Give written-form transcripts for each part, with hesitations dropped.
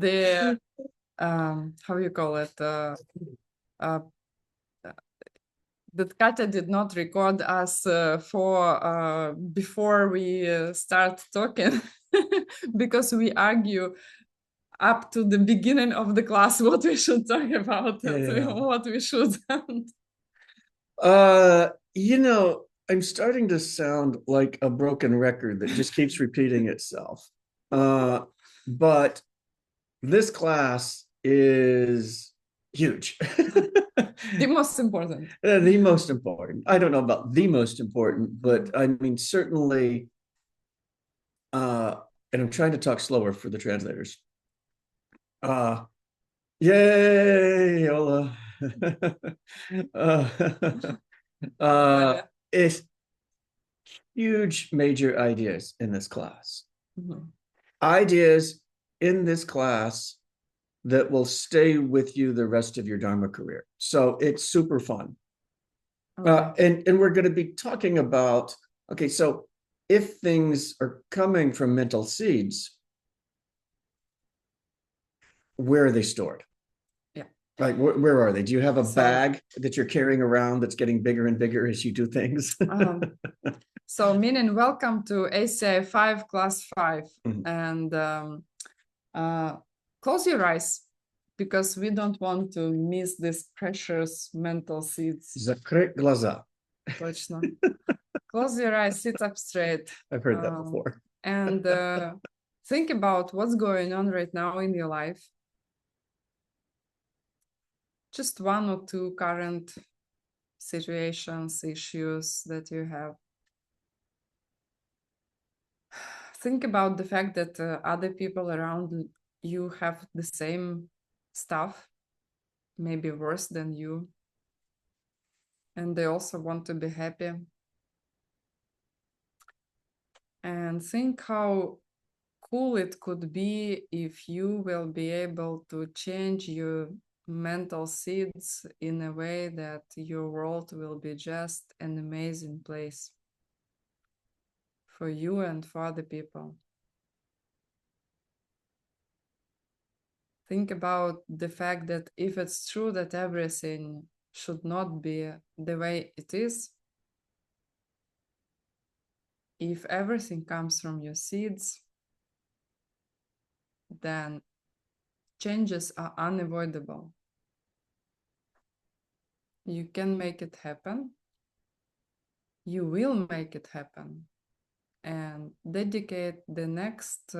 the how you call it, that Katya did not record us for before we start talking because we argue up to the beginning of the class what we should talk about and what we shouldn't. You know, I'm starting to sound like a broken record that just keeps repeating itself. But this class is huge. The most important. The most important. I don't know about the most important, but I mean, certainly, and I'm trying to talk slower for the translators. Yay, Ola. It's huge, major ideas in this class. Ideas in this class that will stay with you the rest of your Dharma career. So it's super fun. And we're going to be talking about, okay, so if things are coming from mental seeds, where are they stored? Yeah. Like, where are they? Do you have a bag that you're carrying around that's getting bigger and bigger as you do things? So, meaning, welcome to ACI 5, class 5. And close your eyes, because we don't want to miss these precious mental seeds. Закрыть глаза. Точно. Close your eyes, sit up straight. I've heard that before. And think about what's going on right now in your life. Just one or two current situations, issues that you have. Think about the fact that other people around you have the same stuff, maybe worse than you, and they also want to be happy. And think how cool it could be if you will be able to change your mental seeds in a way that your world will be just an amazing place for you and for other people. Think about the fact that if it's true that everything should not be the way it is, if everything comes from your seeds, then changes are unavoidable. You can make it happen. You will make it happen. And dedicate the next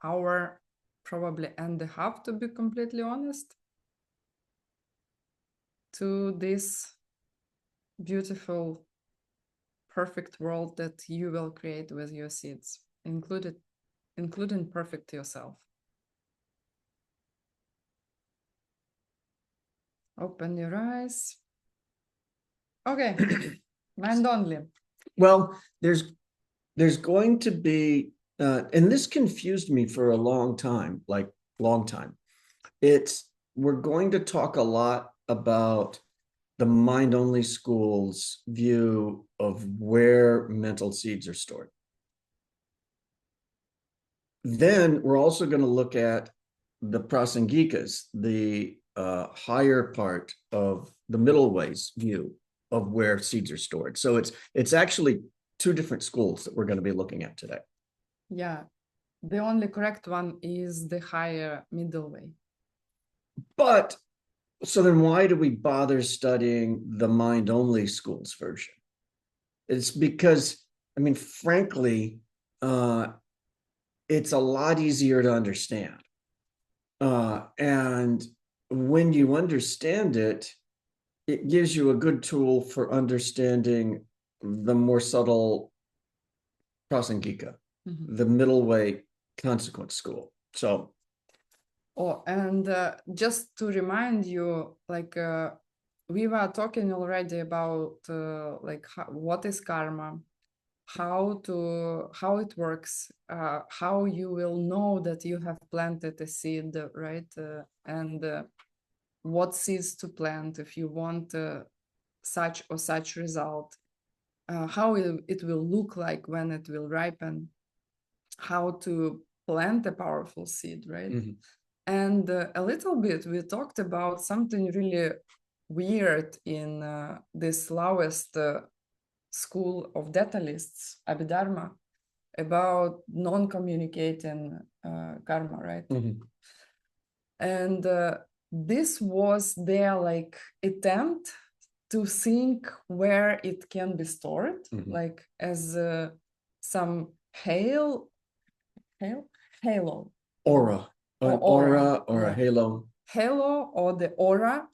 hour, probably and a half, to be completely honest, to this beautiful, perfect world that you will create with your seeds, including perfect yourself. Open your eyes. Okay, mind only. Well, there's going to be, and this confused me for a long time, we're going to talk a lot about the mind-only school's view of where mental seeds are stored. Then we're also going to look at the prasangikas, the higher part of the middle ways view of where seeds are stored. So it's actually two different schools that we're going to be looking at today. Yeah, the only correct one is the higher middle way. But so then why do we bother studying the mind-only school's version? It's because, I mean, frankly, it's a lot easier to understand. And when you understand it, it gives you a good tool for understanding the more subtle prasangika, the middle way consequence school. So. Oh, and just to remind you, like we were talking already about what is karma, how it works, how you will know that you have planted a seed, right? And what seeds to plant if you want such or such result, how it will look like when it will ripen, how to plant a powerful seed, right? Mm-hmm. And a little bit we talked about something really weird in this lowest school of detalists, Abhidharma, about non-communicating karma, right? Mm-hmm. And this was their like attempt to think where it can be stored, Mm-hmm. like as some halo Aura, an aura or yeah. a halo. Halo or the aura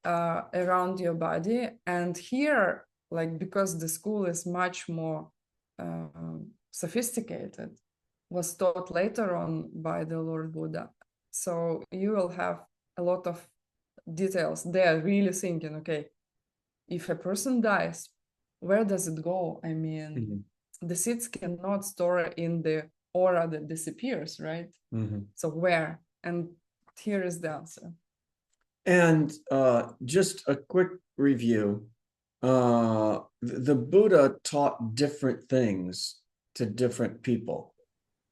around your body. And here, like, because the school is much more sophisticated, was taught later on by the Lord Buddha. So you will have a lot of details. They are really thinking, okay, if a person dies, where does it go? I mean, the seeds cannot store in the aura that disappears, right? Mm-hmm. So where? And here is the answer. And just a quick review. The Buddha taught different things to different people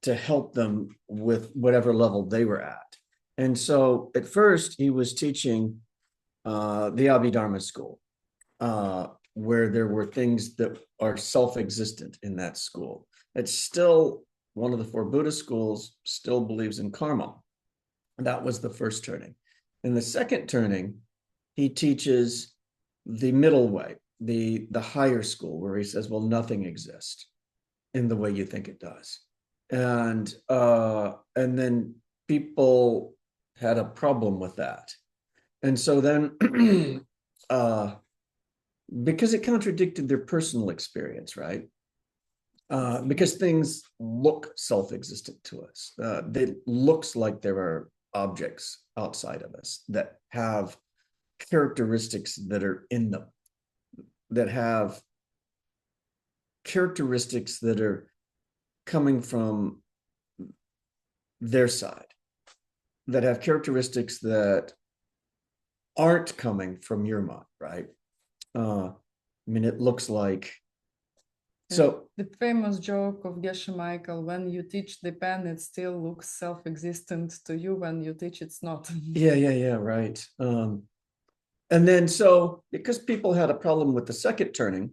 to help them with whatever level they were at. And so at first he was teaching the Abhidharma school, where there were things that are self-existent in that school. It's still one of the four Buddhist schools, still believes in karma. That was the first turning. In the second turning, he teaches the middle way, the higher school, where he says, well, nothing exists in the way you think it does. And then people had a problem with that. And so then because it contradicted their personal experience, right? Because things look self-existent to us. It looks like there are objects outside of us that have characteristics that are in them, that have characteristics that are coming from their side, that have characteristics that aren't coming from your mind, right? I mean, it looks like, so the famous joke of Geshe Michael, when you teach the pen, it still looks self-existent to you. When you teach, it's not. yeah, right. And then so because people had a problem with the second turning,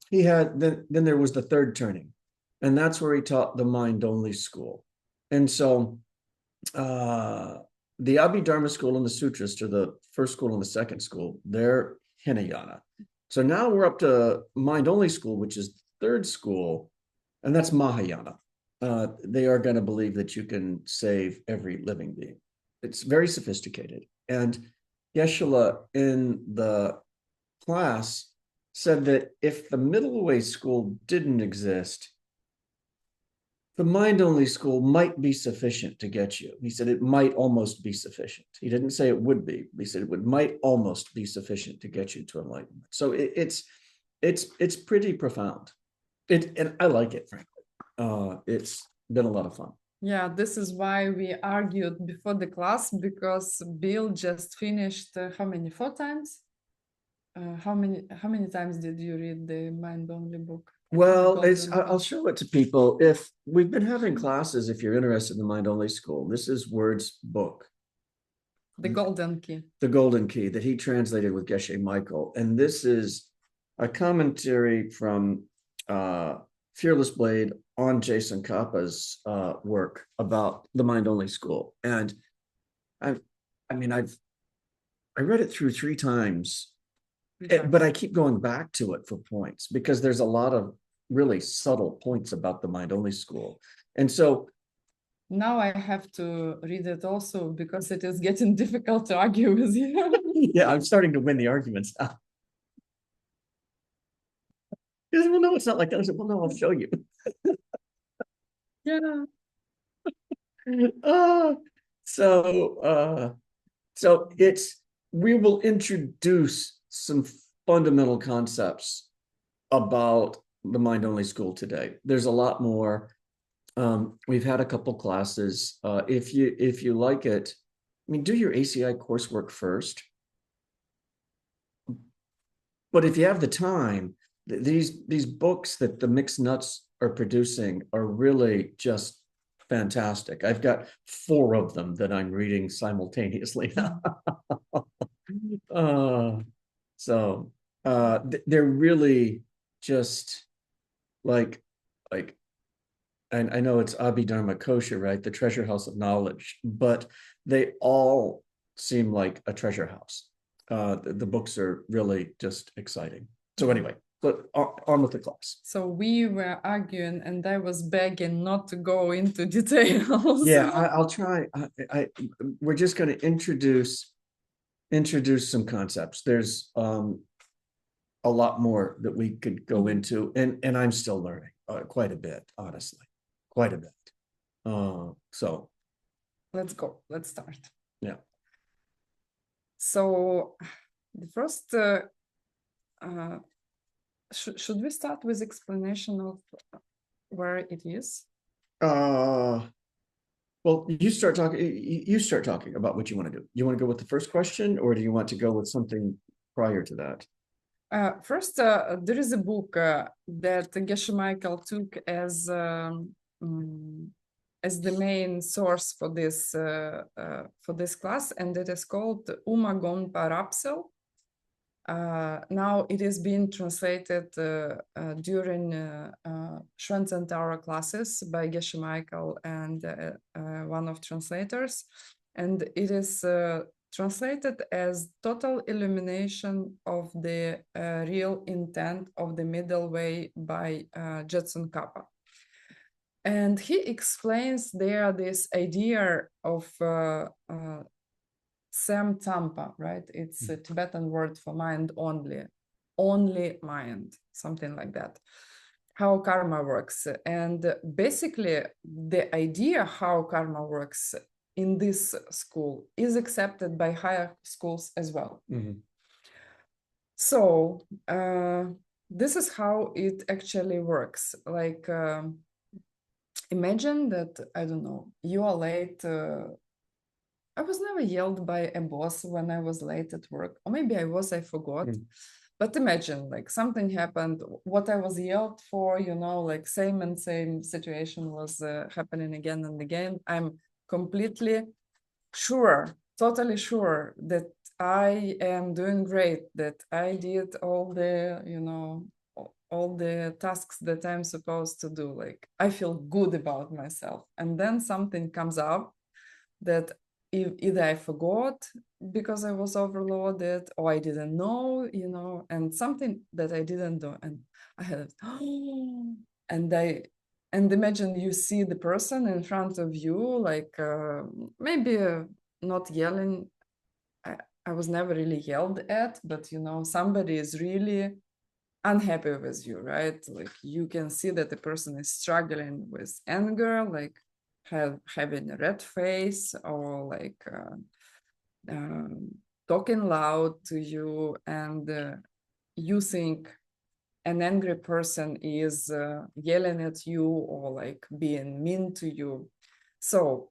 he had then there was the third turning, and that's where he taught the mind only school. And so the Abhidharma school and the Sutras, to the first school and the second school, they're Hinayana. So now we're up to mind only school, which is third school, and that's Mahayana. They are going to believe that you can save every living being. It's very sophisticated. And Geshe in the class said that if the middle way school didn't exist, the mind only school might be sufficient to get you. He said it might almost be sufficient. He didn't say it would be. He said it might almost be sufficient to get you to enlightenment. So it's pretty profound. And I like it, frankly. It's been a lot of fun. Yeah, this is why we argued before the class, because Bill just finished how many? 4 times? How many times did you read the mind only book? Well, I'll show it to people. If we've been having classes, if you're interested in the mind only school, this is Word's book, The Golden Key. The Golden Key, that he translated with Geshe Michael. And this is a commentary from Fearless Blade on Jason Kappa's work about the mind only school. And I read it through 3 times. But I keep going back to it for points, because there's a lot of really subtle points about the mind only school. And so now I have to read it also, because it is getting difficult to argue with you. Yeah, I'm starting to win the arguments now. He said, well, no, it's not like that. I said, well, no, I'll show you. Yeah. So we will introduce some fundamental concepts about the mind only school today. There's a lot more. We've had a couple classes. If you like it, I mean, do your ACI coursework first. But if you have the time, these books that the mixed nuts are producing are really just fantastic. I've got 4 of them that I'm reading simultaneously now. So they're really just like I know it's Abhidharma Kosha, right? The treasure house of knowledge, but they all seem like a treasure house. The books are really just exciting. So anyway, but on with the class. So we were arguing, and I was begging not to go into details. Yeah, I'll try. We're just going to introduce some concepts. There's a lot more that we could go into, and I'm still learning quite a bit, honestly, quite a bit. So let's go. Let's start. Yeah. So the first, should we start with explanation of where it is? Well, you start talking. You start talking about what you want to do. You want to go with the first question, or do you want to go with something prior to that? First, there is a book that Geshe Michael took as the main source for this class, and it is called Umagon Parapsel. Now it is being translated during Shwenzentara classes by Geshe Michael and one of translators, and it is translated as total illumination of the real intent of the middle way by Jetsun Kappa. And he explains there this idea of Sam Tampa, right? It's a Tibetan word for mind only mind, something like that. How karma works. And basically, the idea how karma works in this school is accepted by higher schools as well. So this is how it actually works. Like, imagine that, I don't know, you are late. I was never yelled by a boss when I was late at work, or maybe I forgot. But imagine, like, something happened, what I was yelled for, you know, like same situation was happening again and again. I'm completely sure, totally sure that I am doing great, that I did all the, you know, all the tasks that I'm supposed to do. Like, I feel good about myself. And then something comes up that either I forgot because I was overloaded, or I didn't know, you know, and something that I didn't do. And I had, and imagine you see the person in front of you, like maybe not yelling. I was never really yelled at, but, you know, somebody is really unhappy with you, right? Like, you can see that the person is struggling with anger, like having a red face, or like talking loud to you, and you think an angry person is yelling at you or like being mean to you. So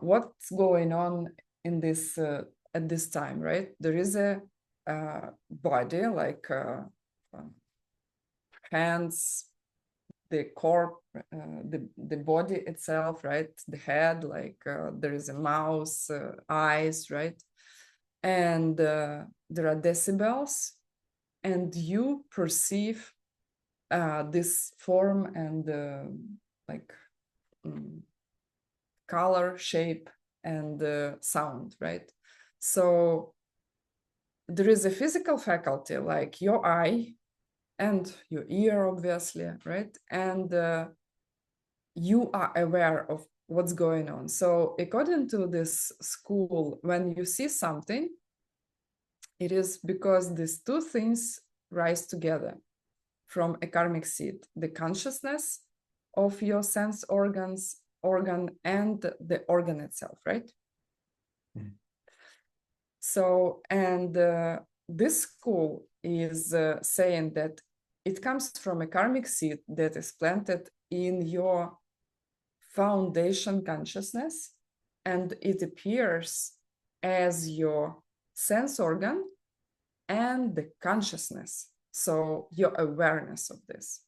what's going on in this at this time, right? There is a body, like hands, the corp, the body itself, right? The head, like there is a mouth, eyes, right? And there are decibels, and you perceive this form and like color, shape, and sound, right? So there is a physical faculty, like your eye and your ear, obviously, right? And you are aware of what's going on. So according to this school, when you see something, it is because these two things rise together from a karmic seed: the consciousness of your sense organ and the organ itself, right? So, and this school is saying that it comes from a karmic seed that is planted in your foundation consciousness, and it appears as your sense organ and the consciousness. So your awareness of this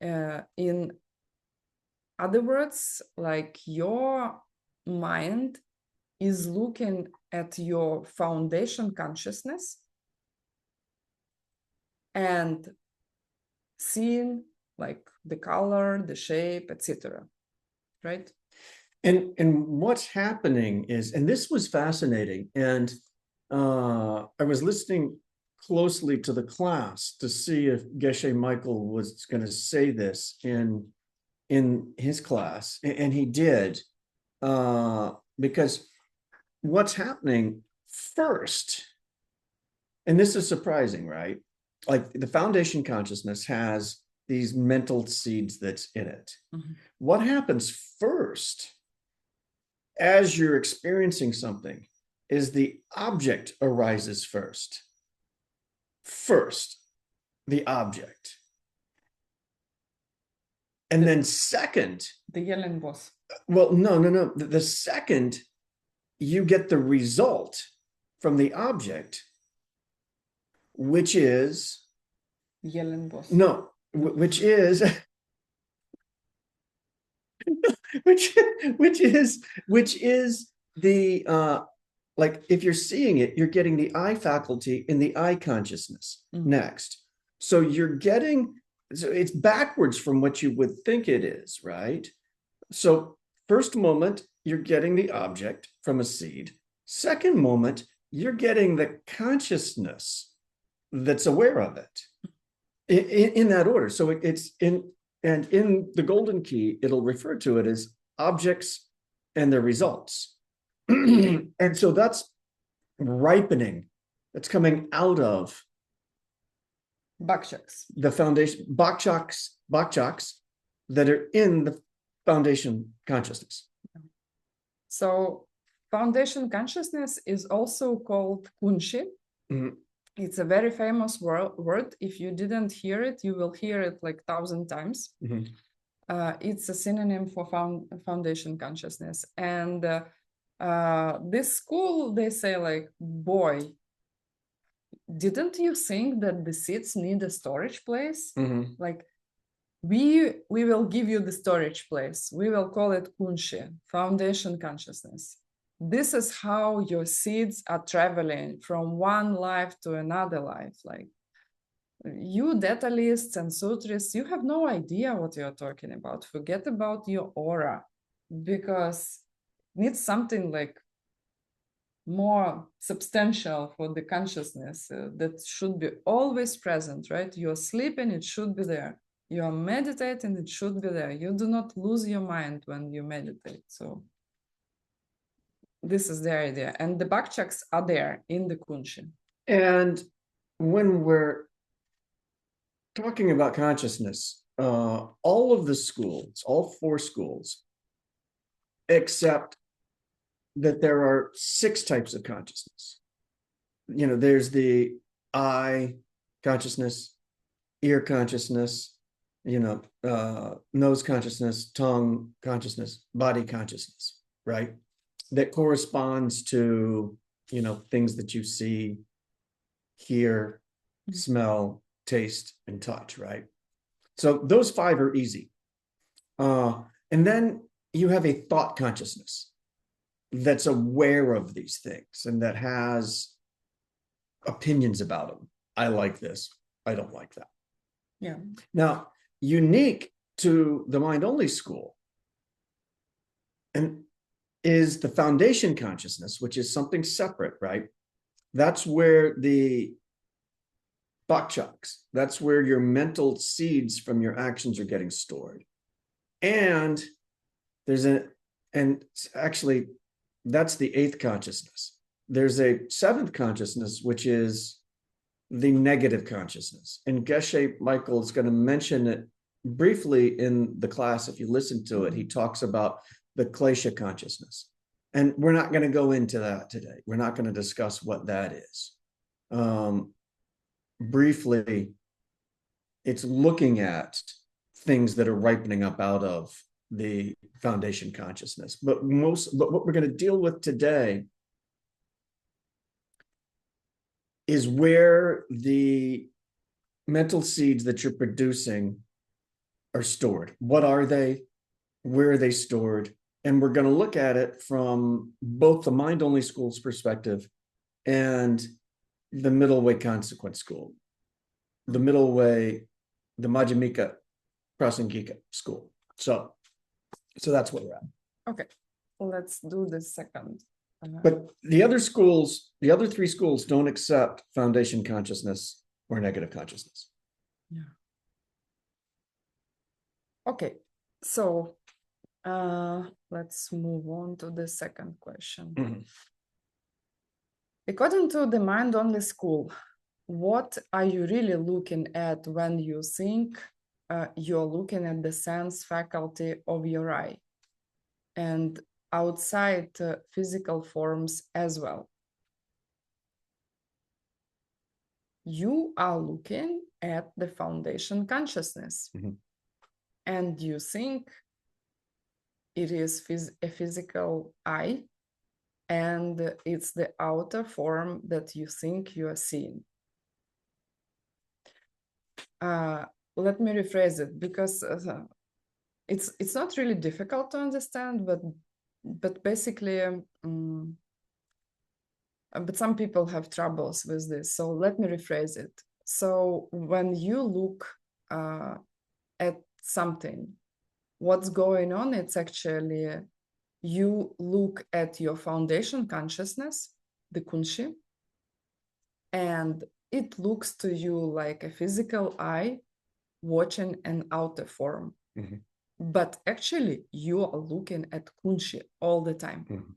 in other words, like your mind is looking at your foundation consciousness and seeing like the color, the shape, etc. Right? And what's happening is, and this was fascinating, and I was listening closely to the class to see if Geshe Michael was going to say this in his class, and he did, because what's happening first, and this is surprising, right? Like the foundation consciousness has these mental seeds that's in it. Mm-hmm. What happens first as you're experiencing something is the object arises first. First, the object. And then second, the yelling boss. Well, no. The second, you get the result from the object, which is yelling boss. No, which is which is the like if you're seeing it, you're getting the eye faculty in the eye consciousness next. So you're getting, so it's backwards from what you would think it is, right? So first moment, you're getting the object from a seed. Second moment, you're getting the consciousness that's aware of it in that order. So it's in, and in the golden key, it'll refer to it as objects and their results. And so that's ripening. That's coming out of bakchaks, the foundation, bakchaks that are in the foundation consciousness. So foundation consciousness is also called kunshi. Mm-hmm. It's a very famous word. If you didn't hear it, you will hear it like 1,000 times. Mm-hmm. It's a synonym for foundation consciousness. And this school, they say like, boy, didn't you think that the seeds need a storage place? Mm-hmm. Like, we will give you the storage place. We will call it kunshi, foundation consciousness. This is how your seeds are traveling from one life to another life. Like, you detalists and sutrists, you have no idea what you're talking about. Forget about your aura, because it needs something like more substantial for the consciousness that should be always present, right? You're sleeping, it should be there. You're meditating, it should be there. You do not lose your mind when you meditate. So this is the idea. And the bakchaks are there in the kunshi. And when we're talking about consciousness, all of the schools, all 4 schools, except that there are 6 types of consciousness. You know, there's the eye consciousness, ear consciousness, you know, nose consciousness, tongue consciousness, body consciousness, right? That corresponds to, you know, things that you see, hear, smell, taste, and touch, right? So those 5 are easy. And then you have a thought consciousness that's aware of these things and that has opinions about them. I like this. I don't like that. Yeah. Now, unique to the mind-only school and is the foundation consciousness, which is something separate, right? That's where the bakchaks, that's where your mental seeds from your actions are getting stored. And actually, that's the 8th consciousness. There's a 7th consciousness, which is the negative consciousness. And Geshe Michael is going to mention it briefly in the class. If you listen to it, he talks about the klesha consciousness. And we're not going to go into that today. We're not going to discuss what that is. Briefly, it's looking at things that are ripening up out of the foundation consciousness. But what we're going to deal with today is where the mental seeds that you're producing are stored. What are they? where are they stored? And we're going to look at it from both the mind-only school's perspective and the middle way consequence school, the middle way, the Madhyamika Prasangika school. So that's where we're at. Okay, let's do the second. But the other schools, the other three schools don't accept foundation consciousness or negative consciousness. Yeah. Okay, so let's move on to the second question. Mm-hmm. According to the mind-only school, what are you really looking at when you think you're looking at the sense faculty of your eye and outside physical forms as well? You are looking at the foundation consciousness, Mm-hmm. and you think it is a physical eye, and it's the outer form that you think you are seeing. Let me rephrase it, because it's not really difficult to understand, but basically, but some people have troubles with this. So let me rephrase it. So when you look at something, what's going on? It's actually you look at your foundation consciousness, the kunshi, and it looks to you like a physical eye watching an outer form. Mm-hmm. But actually, you are looking at kunshi all the time. Mm-hmm.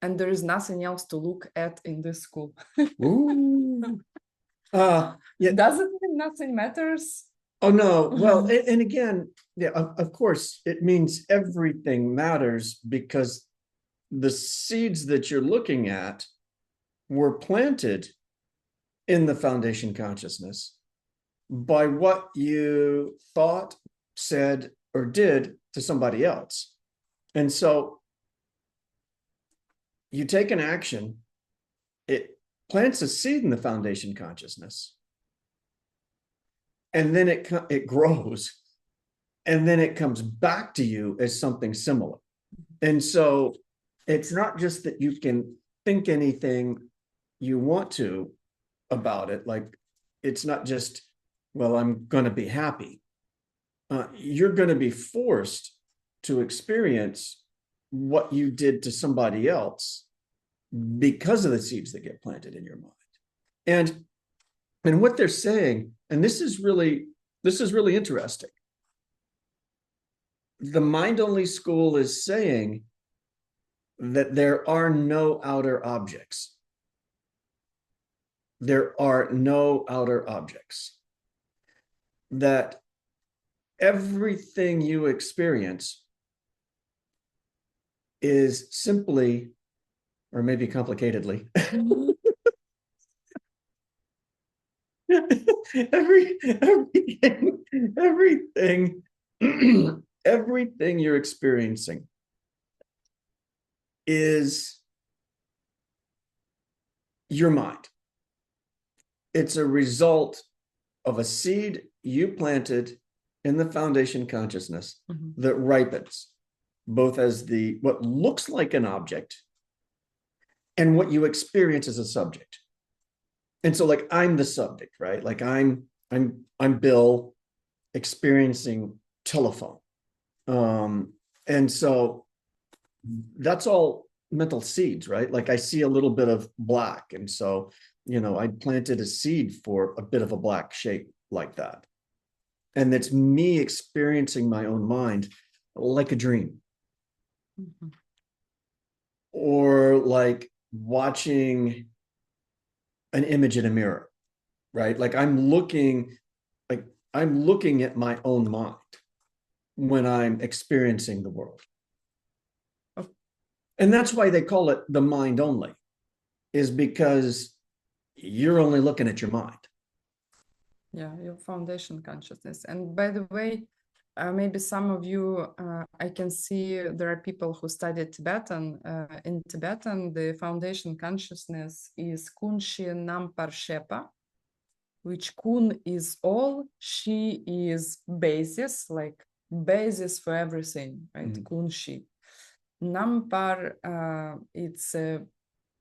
And there is nothing else to look at in this school. Ooh. Yeah. Does it mean nothing matters? Oh, no. Well, and again, yeah, of course, it means everything matters, because the seeds that you're looking at were planted in the foundation consciousness by what you thought, said, or did to somebody else. And so you take an action, it plants a seed in the foundation consciousness, and then it grows, and then it comes back to you as something similar. And so it's not just that you can think anything you want to about it. Like, it's not just, well, I'm going to be happy. You're going to be forced to experience what you did to somebody else because of the seeds that get planted in your mind. And what they're saying, and this is really interesting. The mind-only school is saying that there are no outer objects. There are no outer objects. That everything you experience is simply, or maybe complicatedly, everything you're experiencing is your mind. It's a result of a seed you planted in the foundation consciousness that ripens, both as what looks like an object and what you experience as a subject. And so, like, I'm the subject, right? Like, I'm Bill experiencing telephone. And so that's all mental seeds, right? Like, I see a little bit of black. And so, I planted a seed for a bit of a black shape like that. And it's me experiencing my own mind like a dream. Mm-hmm. Or like watching an image in a mirror, right? Like, I'm looking at my own mind when I'm experiencing the world. And that's why they call it the mind only, is because you're only looking at your mind. Yeah, your foundation consciousness. And by the way, maybe some of you, I can see there are people who study Tibetan. In Tibetan, the foundation consciousness is Kunshi Nampar Shepa, which Kun is all, Shi is basis, like basis for everything, right? Kunshi. Nampar, it's a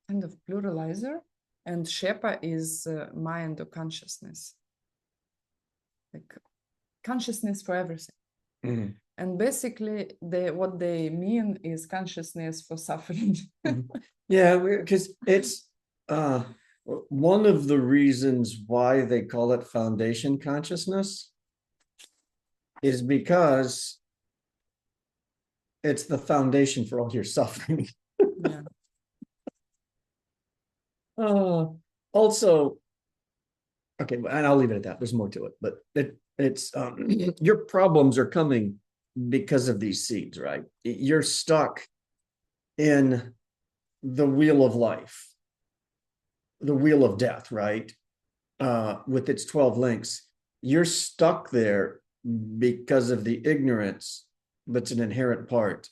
kind of pluralizer, and Shepa is mind or consciousness, like consciousness for everything. And basically, what they mean is consciousness for suffering. Yeah, because it's one of the reasons why they call it foundation consciousness is because it's the foundation for all your suffering. Yeah. Also, okay, and I'll leave it at that. There's more to it, but it's your problems are coming because of these seeds, right? You're stuck in the wheel of life, the wheel of death, right? With its 12 links. You're stuck there because of the ignorance that's an inherent part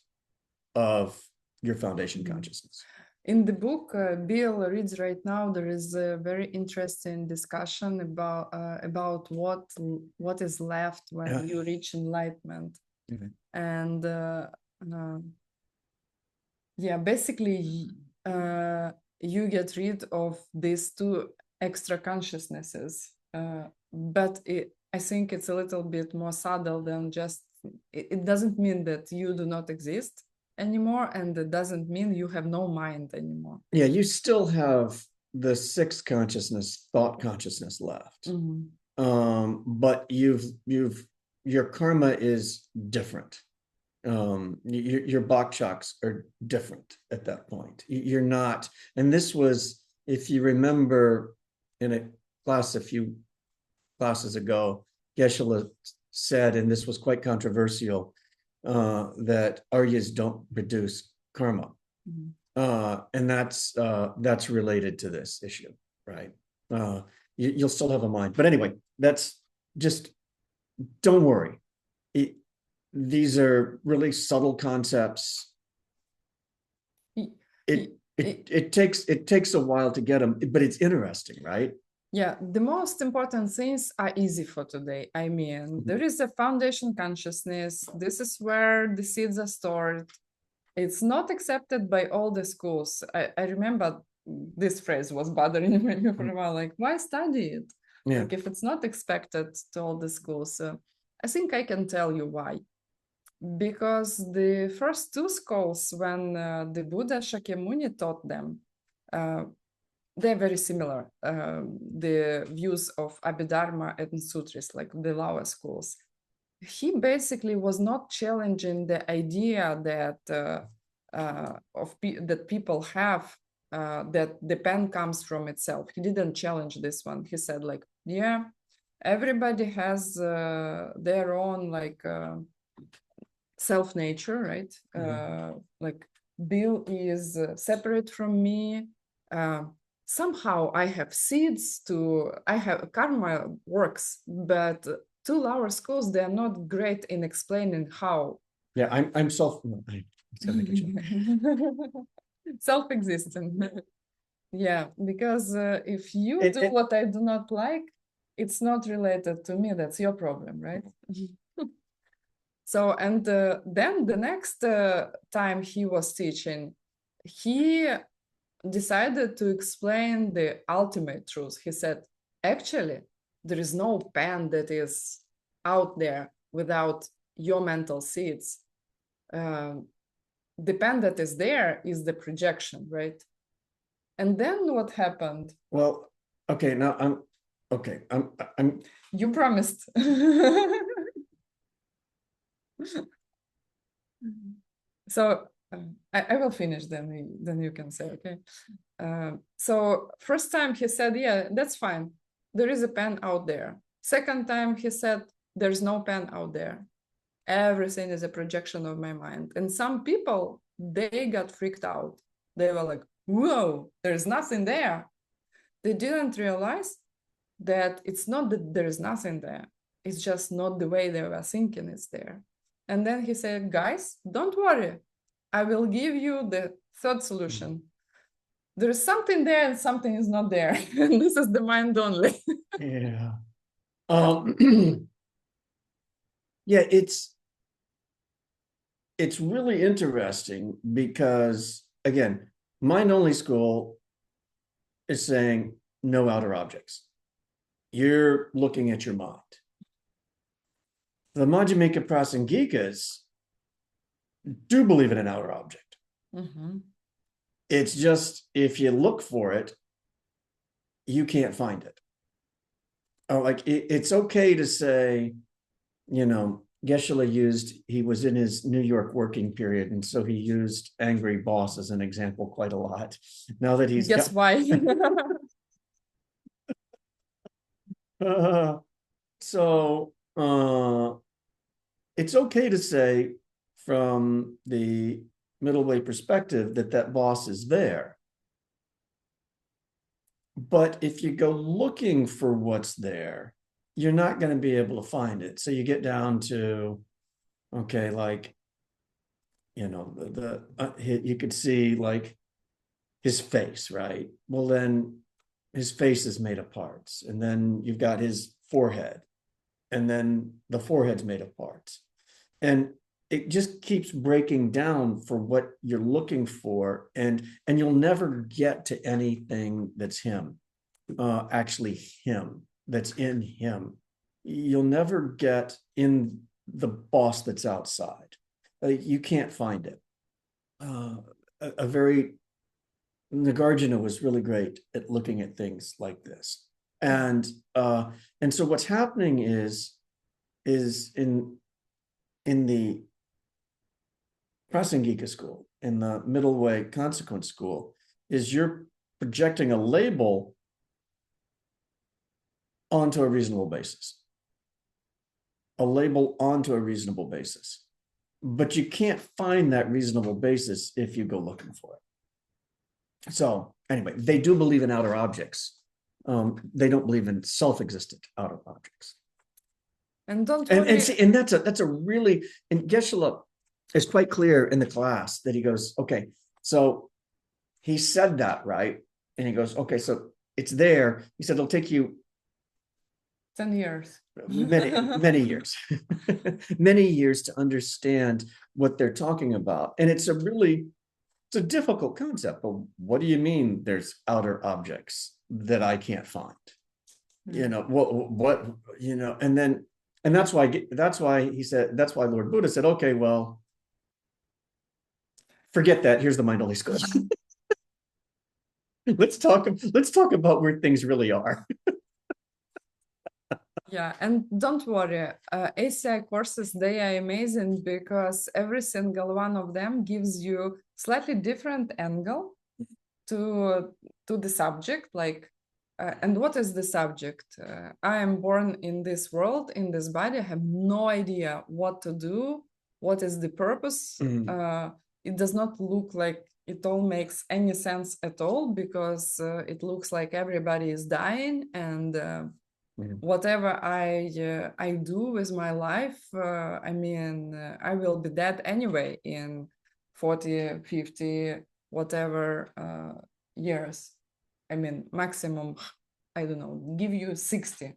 of your foundation consciousness. In the book Bill reads right now, there is a very interesting discussion about what is left when you reach enlightenment. And yeah, basically you get rid of these two extra consciousnesses, but I think it's a little bit more subtle than just, it doesn't mean that you do not exist anymore, and it doesn't mean you have no mind anymore. Yeah, you still have the sixth consciousness, thought consciousness left. But your karma is different. Your bakshaks are different at that point. You're not, and this was, if you remember in a class a few classes ago, Geshe said, and this was quite controversial, that Aryas don't produce karma. And that's related to this issue, right? You'll still have a mind. But anyway, that's just, don't worry. These are really subtle concepts. It takes a while to get them, but it's interesting, right? Yeah, the most important things are easy for today. I mean, there is a foundation consciousness. This is where the seeds are stored. It's not accepted by all the schools. I remember this phrase was bothering me for a while, like, why study it? Yeah. Like, if it's not expected to all the schools. I think I can tell you why. Because the first two schools, when the Buddha Shakyamuni taught them, they're very similar, the views of Abhidharma and Sutras, like the lower schools. He basically was not challenging the idea that that people have, that the pen comes from itself. He didn't challenge this one. He said, like, yeah, everybody has their own, like, self nature, right? Like, Bill is separate from me. Somehow I have seeds I have karma works, but two lower schools, they are not great in explaining how. Yeah, I'm self-existent. Yeah, because if you do what I do not like, it's not related to me. That's your problem, right? So, and then the next time he was teaching, he decided to explain the ultimate truth. He said, actually, there is no pen that is out there without your mental seeds. The pen that is there is the projection, right? And then what happened? Well, okay, now I'm you promised. So I will finish, then you can say, okay. So first time he said, yeah, that's fine. There is a pen out there. Second time he said, there's no pen out there. Everything is a projection of my mind. And some people, they got freaked out. They were like, whoa, there's nothing there. They didn't realize that it's not that there's nothing there. It's just not the way they were thinking it's there. And then he said, guys, don't worry. I will give you the third solution. There's something there and something is not there. And this is the mind only. Yeah. Yeah, it's really interesting because, again, mind-only school is saying no outer objects. You're looking at your mind. The Madhyamika Prasangikas do believe in an outer object. Mm-hmm. It's just, if you look for it, you can't find it. Oh, like it's okay to say, Geshe he was in his New York working period, and so he used angry boss as an example quite a lot. Now that he's Guess why? So it's okay to say from the middle way perspective that boss is there. But if you go looking for what's there, you're not going to be able to find it. So you get down to, okay, like, you could see like his face, right? Well, then his face is made of parts. And then you've got his forehead. And then the forehead's made of parts. And it just keeps breaking down for what you're looking for. And you'll never get to anything that's him, actually him, that's in him. You'll never get in the boss that's outside. You can't find it. Nagarjuna was really great at looking at things like this. And so what's happening is in the Prasangika school, in the middle way consequence school, is you're projecting a label onto a reasonable basis. A label onto a reasonable basis. But you can't find that reasonable basis if you go looking for it. So anyway, they do believe in outer objects. They don't believe in self-existent outer objects. And don't worry. And that's a really, and Geshe is quite clear in the class that he goes, okay, so he said that, right? And he goes, okay, so it's there. He said, it'll take you 10 years. Many years, many years to understand what they're talking about. And it's a difficult concept. But what do you mean there's outer objects that I can't find? What and that's why he said, that's why Lord Buddha said, okay, well, forget that. Here's the mind-only school. Let's talk about where things really are. Yeah, and don't worry, ACI courses, they are amazing because every single one of them gives you slightly different angle to the subject. Like, and what is the subject? I am born in this world, in this body. I have no idea what to do. What is the purpose? It does not look like it all makes any sense at all, because it looks like everybody is dying, and whatever I do with my life, I will be dead anyway in 40, 50, whatever years. Maximum, I don't know, give you 60.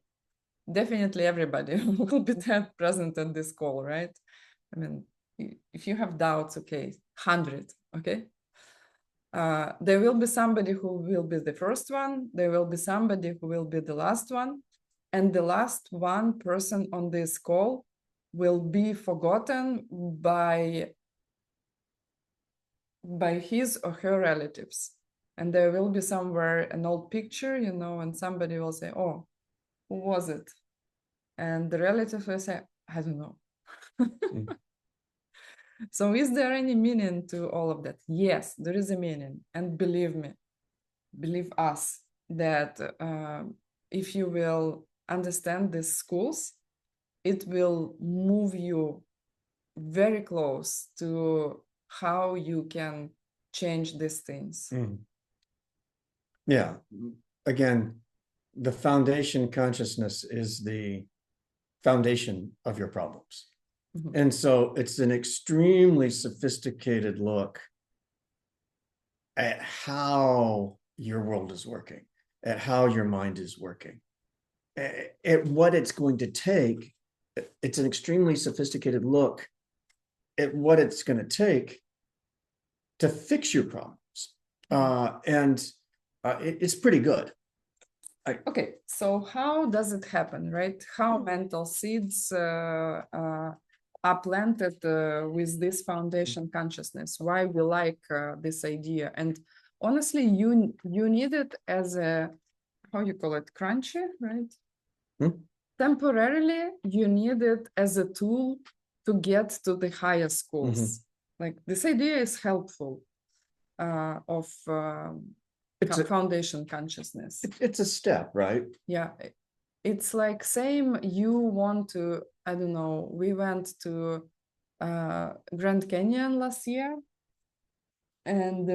Definitely everybody will be dead present at this call, right? If you have doubts, okay, 100, okay? There will be somebody who will be the first one. There will be somebody who will be the last one. And the last one person on this call will be forgotten by his or her relatives. And there will be somewhere an old picture, and somebody will say, oh, who was it? And the relative will say, I don't know. So is there any meaning to all of that? Yes, there is a meaning. And believe me, believe us, that if you will understand these schools, it will move you very close to how you can change these things. Yeah. Again, the foundation consciousness is the foundation of your problems. And so it's an extremely sophisticated look at how your world is working, at how your mind is working, at what it's going to take. It's an extremely sophisticated look at what it's going to take to fix your problems. It's pretty good. Okay, so how does it happen, right? How mental seeds are planted with this foundation consciousness? Why we like this idea? And honestly, you need it as a, how you call it, crunchy, right? Temporarily, you need it as a tool to get to the higher schools. Like this idea is helpful of foundation consciousness. It's a step, right? Yeah, it's like same. You want to, I don't know. We went to Grand Canyon last year, and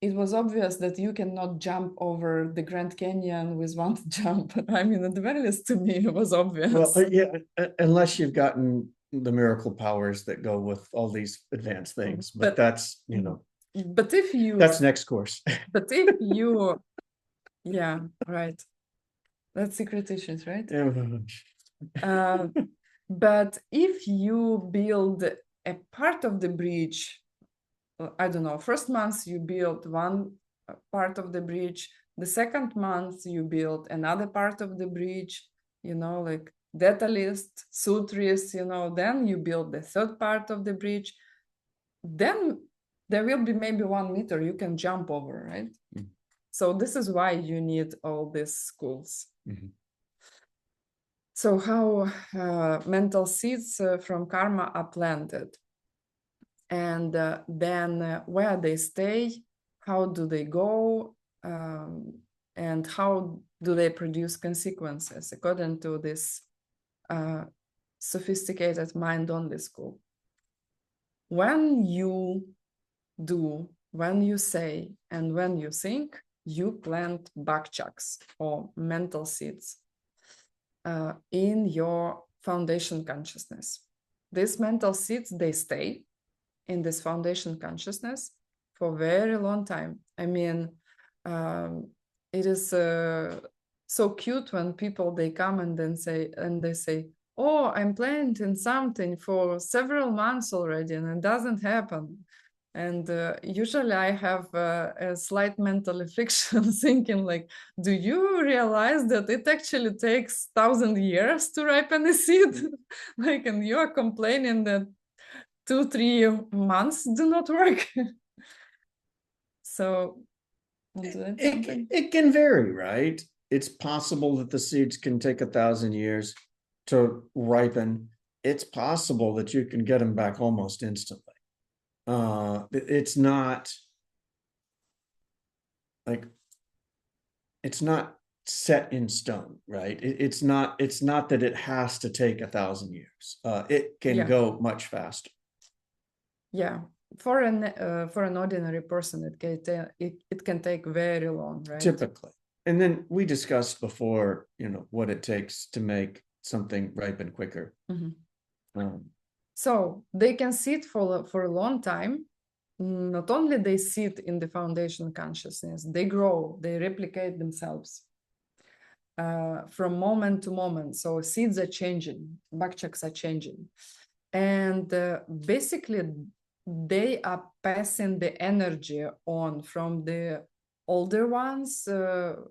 it was obvious that you cannot jump over the Grand Canyon with one jump. I mean, at the very least, to me, it was obvious. Well, yeah, unless you've gotten the miracle powers that go with all these advanced things, but that's, you know. But if you, that's next course. But if you, yeah, right. That's secret issues, right? But if you build a part of the bridge, I don't know, first month you build one part of the bridge, the second month you build another part of the bridge, you know, like data list, sutras, you know, then you build the third part of the bridge, then there will be maybe 1 meter you can jump over, right? So this is why you need all these schools. So how mental seeds from karma are planted, and then where they stay, how do they go, and how do they produce consequences according to this sophisticated mind-only school. When you do, when you say, and when you think, you plant bakchaks or mental seeds in your foundation consciousness. These mental seeds, they stay in this foundation consciousness for a very long time. I mean, it is so cute when people, they come and then they say, oh, I'm planting something for several months already and it doesn't happen. And usually I have a slight mental affliction thinking like, do you realize that it actually takes 1,000 years to ripen a seed? Like, and you are complaining that 2-3 months do not work. So it can vary, right? It's possible that the seeds can take 1,000 years to ripen. It's possible that you can get them back almost instantly. It's not like, it's not set in stone, right? It's not that it has to take 1,000 years. It can go much faster. Yeah, for an ordinary person, it can take very long, right? Typically. And then we discussed before, you know, what it takes to make something ripen quicker. So they can sit for a long time. Not only they sit in the foundation consciousness, they grow, they replicate themselves from moment to moment. So seeds are changing, bakchaks are changing. And basically, they are passing the energy on from the older ones to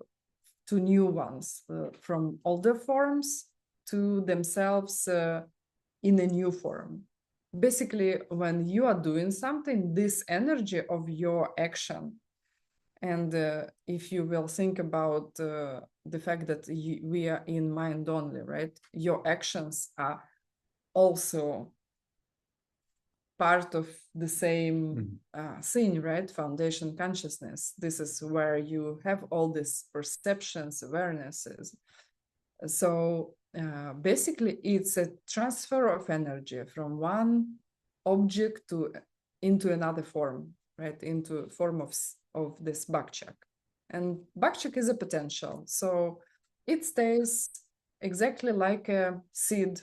new ones, from older forms to themselves in a new form. Basically, when you are doing something, this energy of your action, and if you will think about the fact that we are in mind only, right? Your actions are also part of the same thing, right? Foundation consciousness. This is where you have all these perceptions, awarenesses. So basically, it's a transfer of energy from one object into another form, right? Into form of this bakchak. And bakchak is a potential. So it stays exactly like a seed,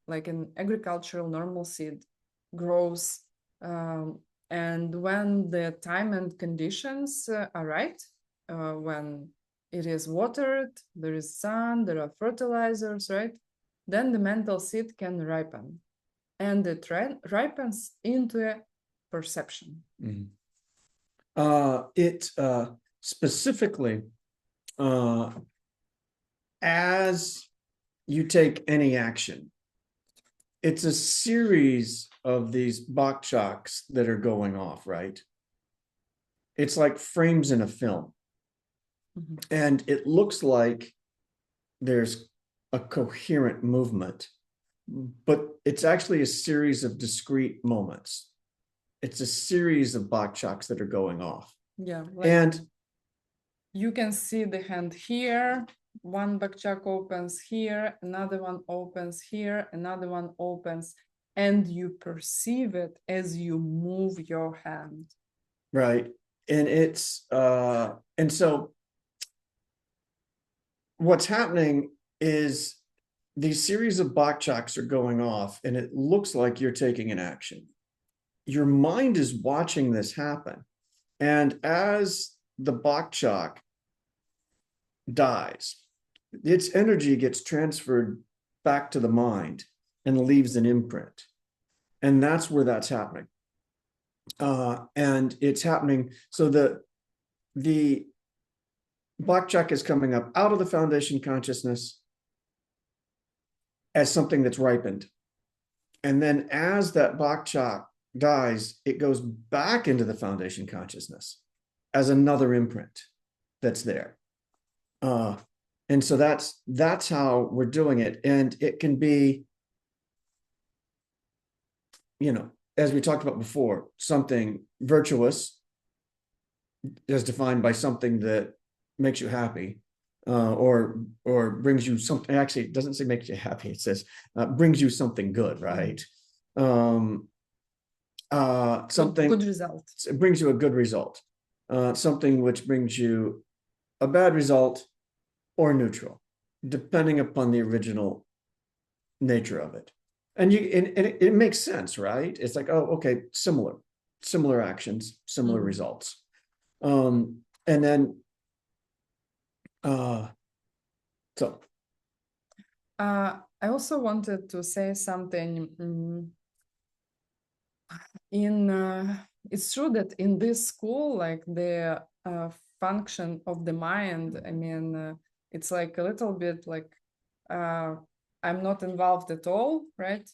like an agricultural normal seed, grows. And when the time and conditions are right, when it is watered, there is sun, there are fertilizers, right? Then the mental seed can ripen. and it ripens into a perception. It specifically, as you take any action, it's a series of these bakchaks that are going off, right? It's like frames in a film. And it looks like there's a coherent movement, but it's actually a series of discrete moments. It's a series of bakchaks that are going off. Yeah. And you can see the hand here. One bakchak opens here, another one opens here, another one opens, and you perceive it as you move your hand. Right. And it's and so what's happening is these series of bakchaks are going off, and it looks like you're taking an action. Your mind is watching this happen. And as the bakchak dies, its energy gets transferred back to the mind and leaves an imprint. And that's where that's happening. And it's happening. So the bakchak is coming up out of the foundation consciousness as something that's ripened. And then as that bakchak dies, it goes back into the foundation consciousness as another imprint that's there. And so that's how we're doing it. And it can be, as we talked about before, something virtuous is defined by something that makes you happy, or brings you something. Actually, it doesn't say makes you happy. It says brings you something good, right? Something good result. It brings you a good result. Something which brings you a bad result or neutral, depending upon the original nature of it. And it makes sense, right? It's like, oh, okay, similar actions, similar results. And then so I also wanted to say something. It's true that in this school, like the function of the mind, I mean, it's like a little bit like I'm not involved at all, right?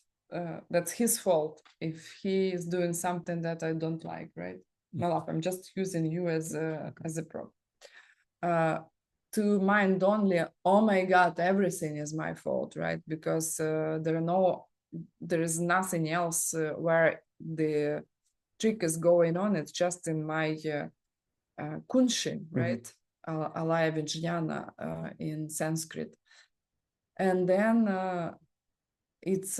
That's his fault if he is doing something that I don't like, right? Malaf, I'm just using you as a prop. To mind only, oh my God, everything is my fault, right? Because there is nothing else where the trick is going on. It's just in my kunshi, right? Alaya Vijnana in Sanskrit. And then it's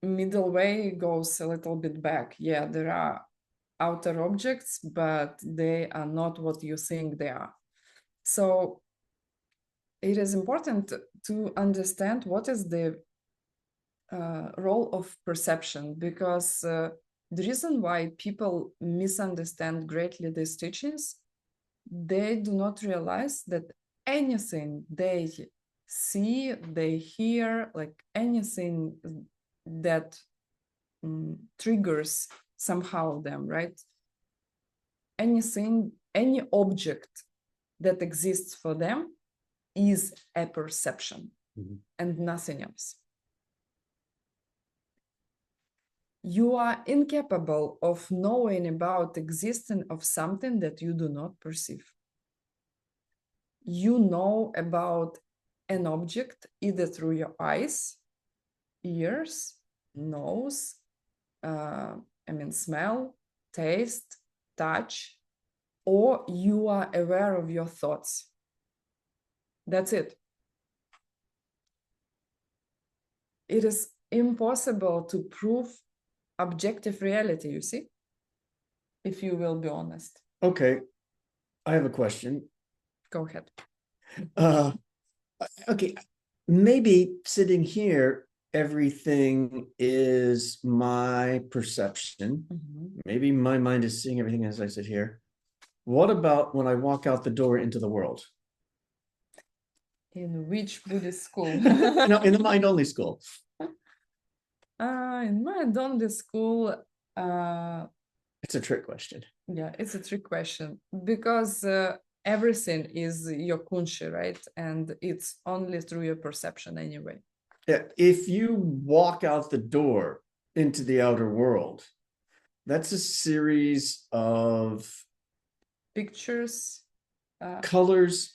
middle way goes a little bit back. Yeah, there are outer objects, but they are not what you think they are. So it is important to understand what is the role of perception, because the reason why people misunderstand greatly these teachings, they do not realize that anything they see, they hear, like anything that triggers somehow them, right? Anything, any object that exists for them is a perception and nothing else. You are incapable of knowing about existence of something that you do not perceive. You know about an object either through your eyes, ears, nose, smell, taste, touch, or you are aware of your thoughts. That's it. It is impossible to prove objective reality, you see, if you will be honest. Okay, I have a question. Go ahead. Okay, maybe sitting here, everything is my perception. Maybe my mind is seeing everything as I sit here. What about when I walk out the door into the world? In which Buddhist school? No, in the mind-only school. In my Donde school, it's a trick question. Yeah, it's a trick question because everything is your kunshi, right? And it's only through your perception anyway. Yeah, if you walk out the door into the outer world, that's a series of Pictures, colors,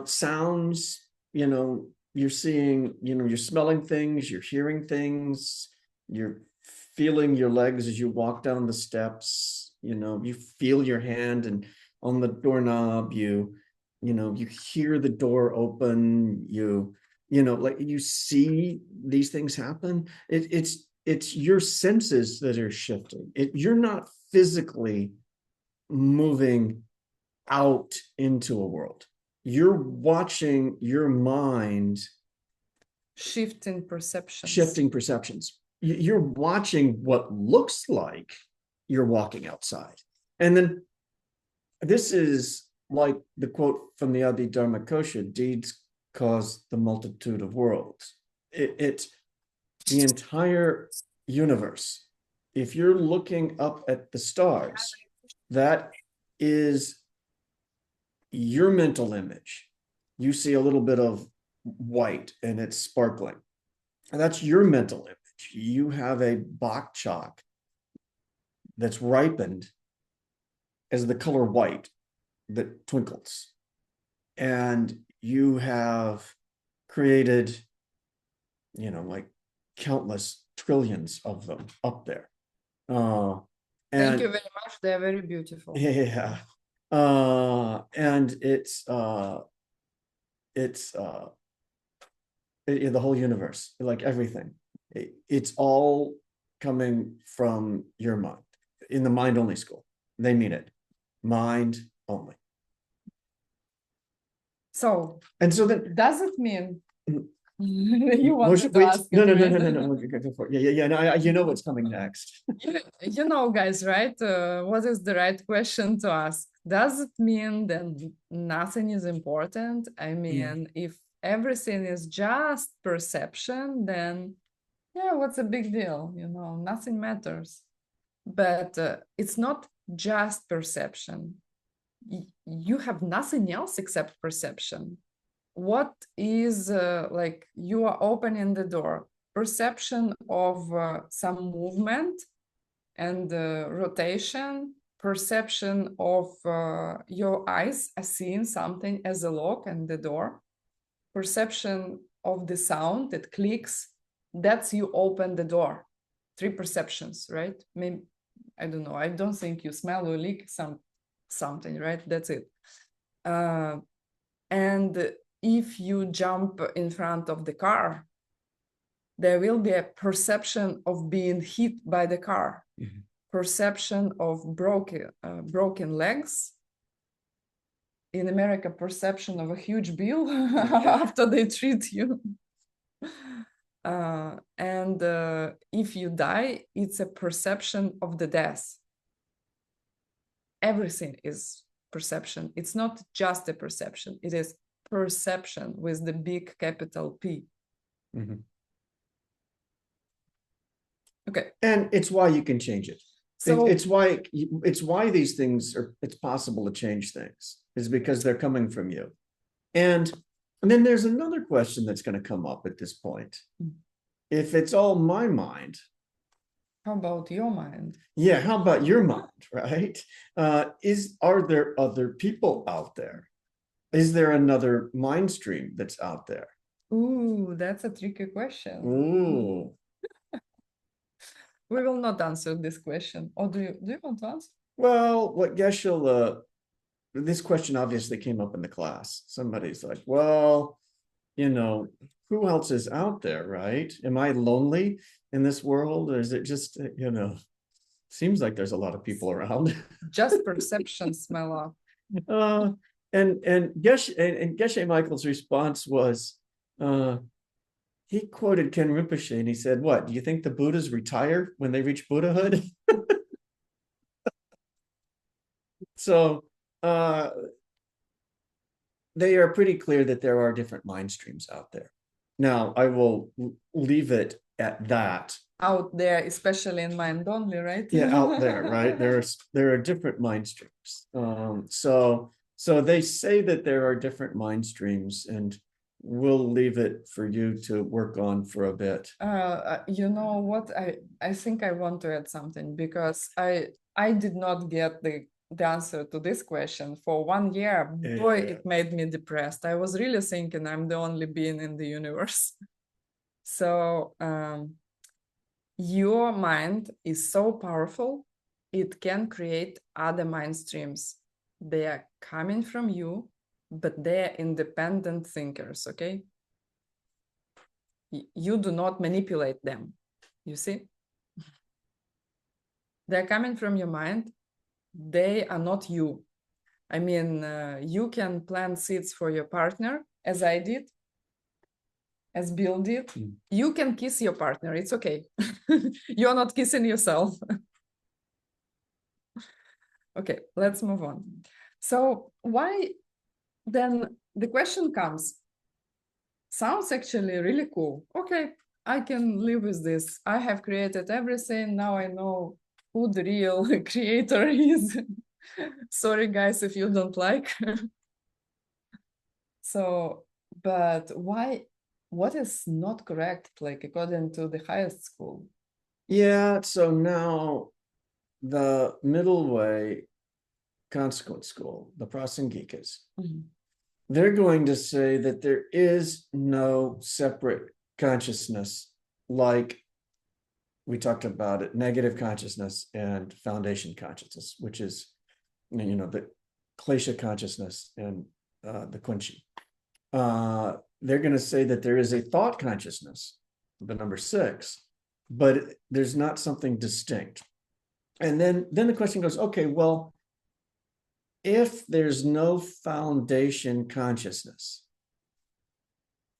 sounds, you're seeing, you're smelling things, you're hearing things, you're feeling your legs as you walk down the steps, you feel your hand and on the doorknob, you hear the door open, like you see these things happen. It's your senses that are shifting. You're not physically moving out into a world. You're watching your mind shifting perceptions. You're watching what looks like you're walking outside. And then this is like the quote from the Adi Dharma Kosha, deeds cause the multitude of worlds. It's the entire universe. If you're looking up at the stars, that is your mental image. You see a little bit of white and it's sparkling. And that's your mental image. You have a bok choc that's ripened as the color white that twinkles. And you have created, like countless trillions of them up there. Thank you very much. They're very beautiful. Yeah. And it's the whole universe, like everything. It's all coming from your mind. In the mind only school, they mean it. Mind only. So then does it mean you want to ask? No. Go for it. Yeah. No, you know what's coming next. Guys, right? What is the right question to ask? Does it mean that nothing is important? I mean, if everything is just perception, then yeah, what's a big deal? Nothing matters. But it's not just perception. You have nothing else except perception. What is like you are opening the door, perception of some movement and rotation, perception of your eyes are seeing something as a lock and the door, perception of the sound that clicks, that's you open the door. 3 perceptions, right? Maybe, I don't know, I don't think you smell or lick something, right? That's it. And if you jump in front of the car, there will be a perception of being hit by the car, perception of broken legs. In America, perception of a huge bill after they treat you. And if you die, it's a perception of the death. Everything is perception. It's not just a perception. It is perception with the big capital P. Okay. And it's why you can change it. So it's why these things it's possible to change things, is because they're coming from you. And then there's another question that's going to come up at this point. If it's all my mind, how about your mind? Yeah, how about your mind, right? Are there other people out there? Is there another mind stream that's out there? Ooh, that's a tricky question. Ooh. We will not answer this question. Or do you want to answer? Well, what Geshe, this question obviously came up in the class. Somebody's like, well, who else is out there, right? Am I lonely in this world? Or is it just, seems like there's a lot of people around. Just perception, smell up. And Geshe Michael's response was, he quoted Ken Rinpoche and he said, what, do you think the Buddhas retire when they reach Buddhahood? So they are pretty clear that there are different mind streams out there. Now, I will leave it at that. Out there, especially in mind only, right? Yeah, out there, right? There are different mind streams. So they say that there are different mind streams, and we'll leave it for you to work on for a bit. You know what? I think I want to add something, because I did not get the answer to this question for 1 year. Boy, it made me depressed. I was really thinking I'm the only being in the universe. So your mind is so powerful, it can create other mind streams. They are coming from you, but they are independent thinkers, okay? You do not manipulate them, you see? They're coming from your mind. They are not you. I mean, you can plant seeds for your partner, as I did, as Bill did. You can kiss your partner, it's okay. You're not kissing yourself. Okay, let's move on. So why then the question comes, sounds actually really cool. Okay, I can live with this. I have created everything. Now I know who the real creator is. Sorry, guys, if you don't like. So, but why? What is not correct, like according to the highest school? Yeah, so now the middle way consequent school, the Prasangikas, they're going to say that there is no separate consciousness, like we talked about it, negative consciousness and foundation consciousness, which is, the klesha consciousness and the kunchi. They're going to say that there is a thought consciousness, the number 6, but there's not something distinct. And then the question goes, okay, well, if there's no foundation consciousness,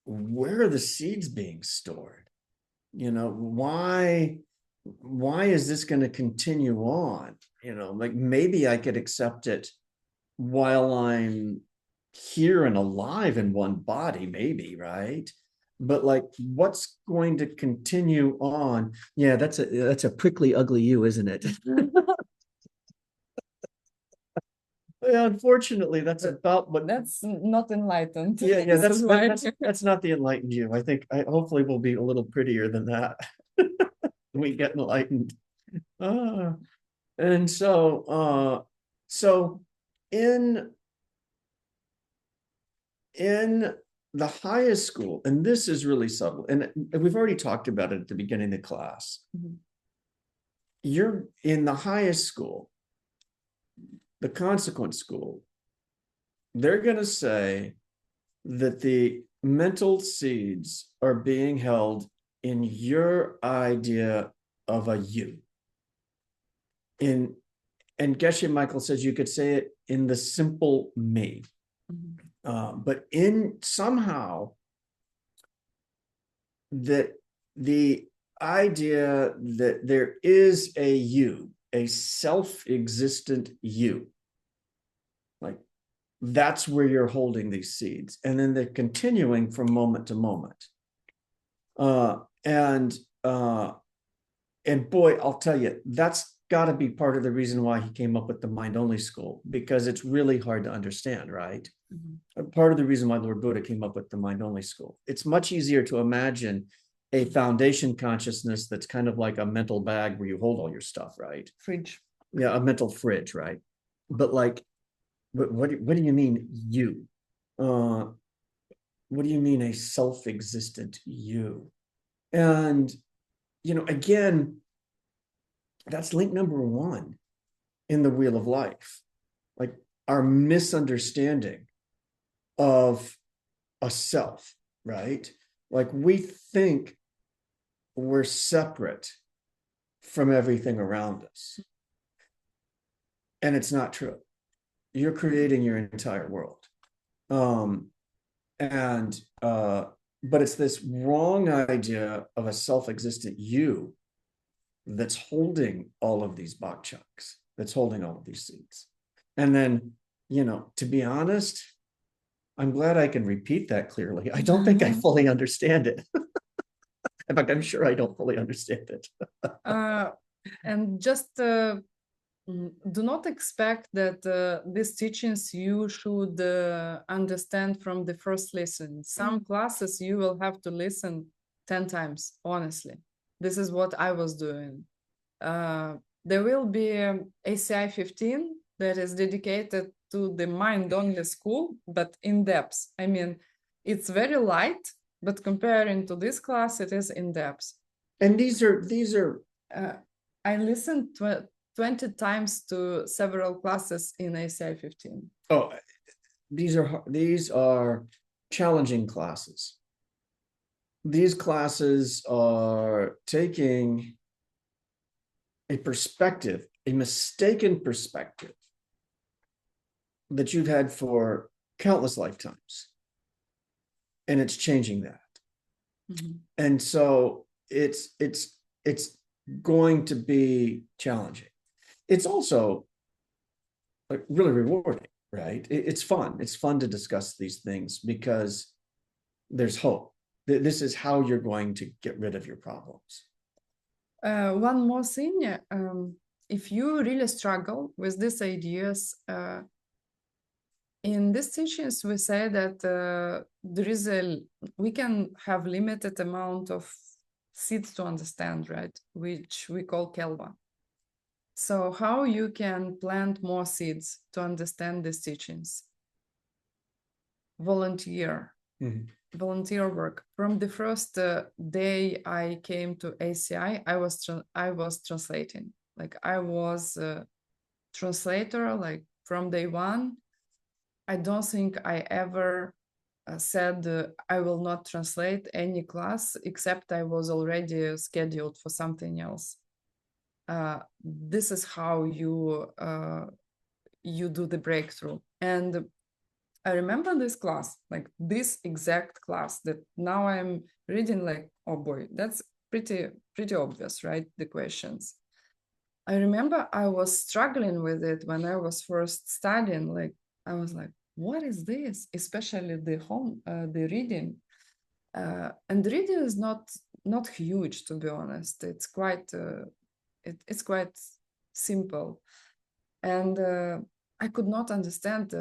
where are the seeds being stored? Why is this going to continue on? Like maybe I could accept it while I'm here and alive in one body, maybe, right? But like, what's going to continue on? Yeah, that's a prickly, ugly you, isn't it? Yeah, unfortunately, that's about what. That's not enlightened. Yeah, that's not the enlightened you. I think hopefully we'll be a little prettier than that when we get enlightened. And so in the highest school, and this is really subtle, and we've already talked about it at the beginning of the class. You're in the highest school, the consequent school, they're going to say that the mental seeds are being held in your idea of a you. And Geshe Michael says you could say it in the simple me. But in somehow that the idea that there is a you, a self-existent you, like that's where you're holding these seeds, and then they're continuing from moment to moment. And boy, I'll tell you, that's got to be part of the reason why he came up with the mind-only school, because it's really hard to understand, right? Part of the reason why Lord Buddha came up with the mind-only school. It's much easier to imagine a foundation consciousness that's kind of like a mental bag where you hold all your stuff, right? Fridge. Yeah, a mental fridge, right? But like, what do you mean you? What do you mean a self-existent you? And, again, that's link number 1 in the wheel of life. Like our misunderstanding of a self, right? Like we think we're separate from everything around us. And it's not true. You're creating your entire world. But it's this wrong idea of a self-existent you that's holding all of these bakchaks, that's holding all of these seeds. And then, to be honest, I'm glad I can repeat that clearly. I don't think I fully understand it. In fact, I'm sure I don't fully understand it. And just do not expect that these teachings you should understand from the first listen. Some classes you will have to listen 10 times, honestly. This is what I was doing. There will be ACI 15 that is dedicated to the mind-only school, but in depth. I mean, it's very light, but comparing to this class, it is in depth. And these are. I listened 20 times to several classes in ACI 15. Oh, these are challenging classes. These classes are taking a perspective, a mistaken perspective that you've had for countless lifetimes, and it's changing that. Mm-hmm. And so it's going to be challenging. It's also like really rewarding, right? It's fun. It's fun to discuss these things because there's hope. This is how you're going to get rid of your problems. One more thing, if you really struggle with these ideas, in these teachings we say that we can have limited amount of seeds to understand, right? Which we call kelva. So how you can plant more seeds to understand these teachings? Volunteer. Mm-hmm. Volunteer work. From the first day I came to ACI, I was translating. Like I was a translator, like from day one. I don't think I ever said I will not translate any class except I was already scheduled for something else. This is how you do the breakthrough. And I remember this class, like this exact class that now I'm reading, like, oh boy, that's pretty obvious, right? The questions. I remember I was struggling with it when I was first studying. Like, I was like, what is this? Especially the reading. And the reading is not huge, to be honest. It's quite it's quite simple. And I could not understand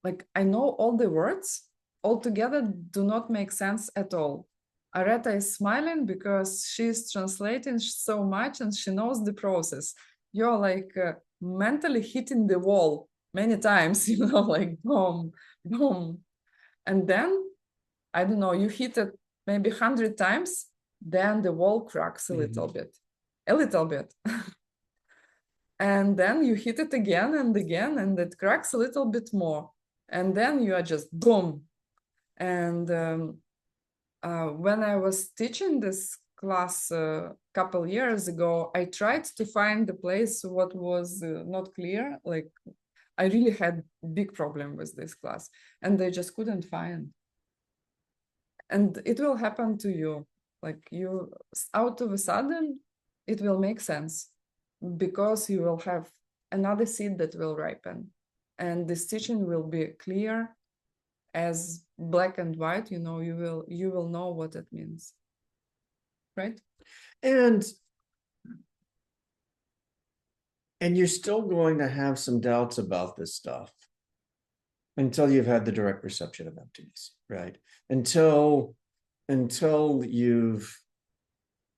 like I know all the words altogether do not make sense at all. Areta is smiling because she's translating so much and she knows the process. You're like mentally hitting the wall many times, like boom, boom. And then, I don't know, you hit it maybe 100 times, then the wall cracks a little bit. And then you hit it again and again, and it cracks a little bit more. And then you are just boom. And when I was teaching this class a couple years ago, I tried to find the place what was not clear. Like I really had big problem with this class, and I just couldn't find. And it will happen to you. Like you, out of a sudden, it will make sense because you will have another seed that will ripen, and this teaching will be clear as black and white. You will know what it means, right? And you're still going to have some doubts about this stuff until you've had the direct perception of emptiness, right? Until you've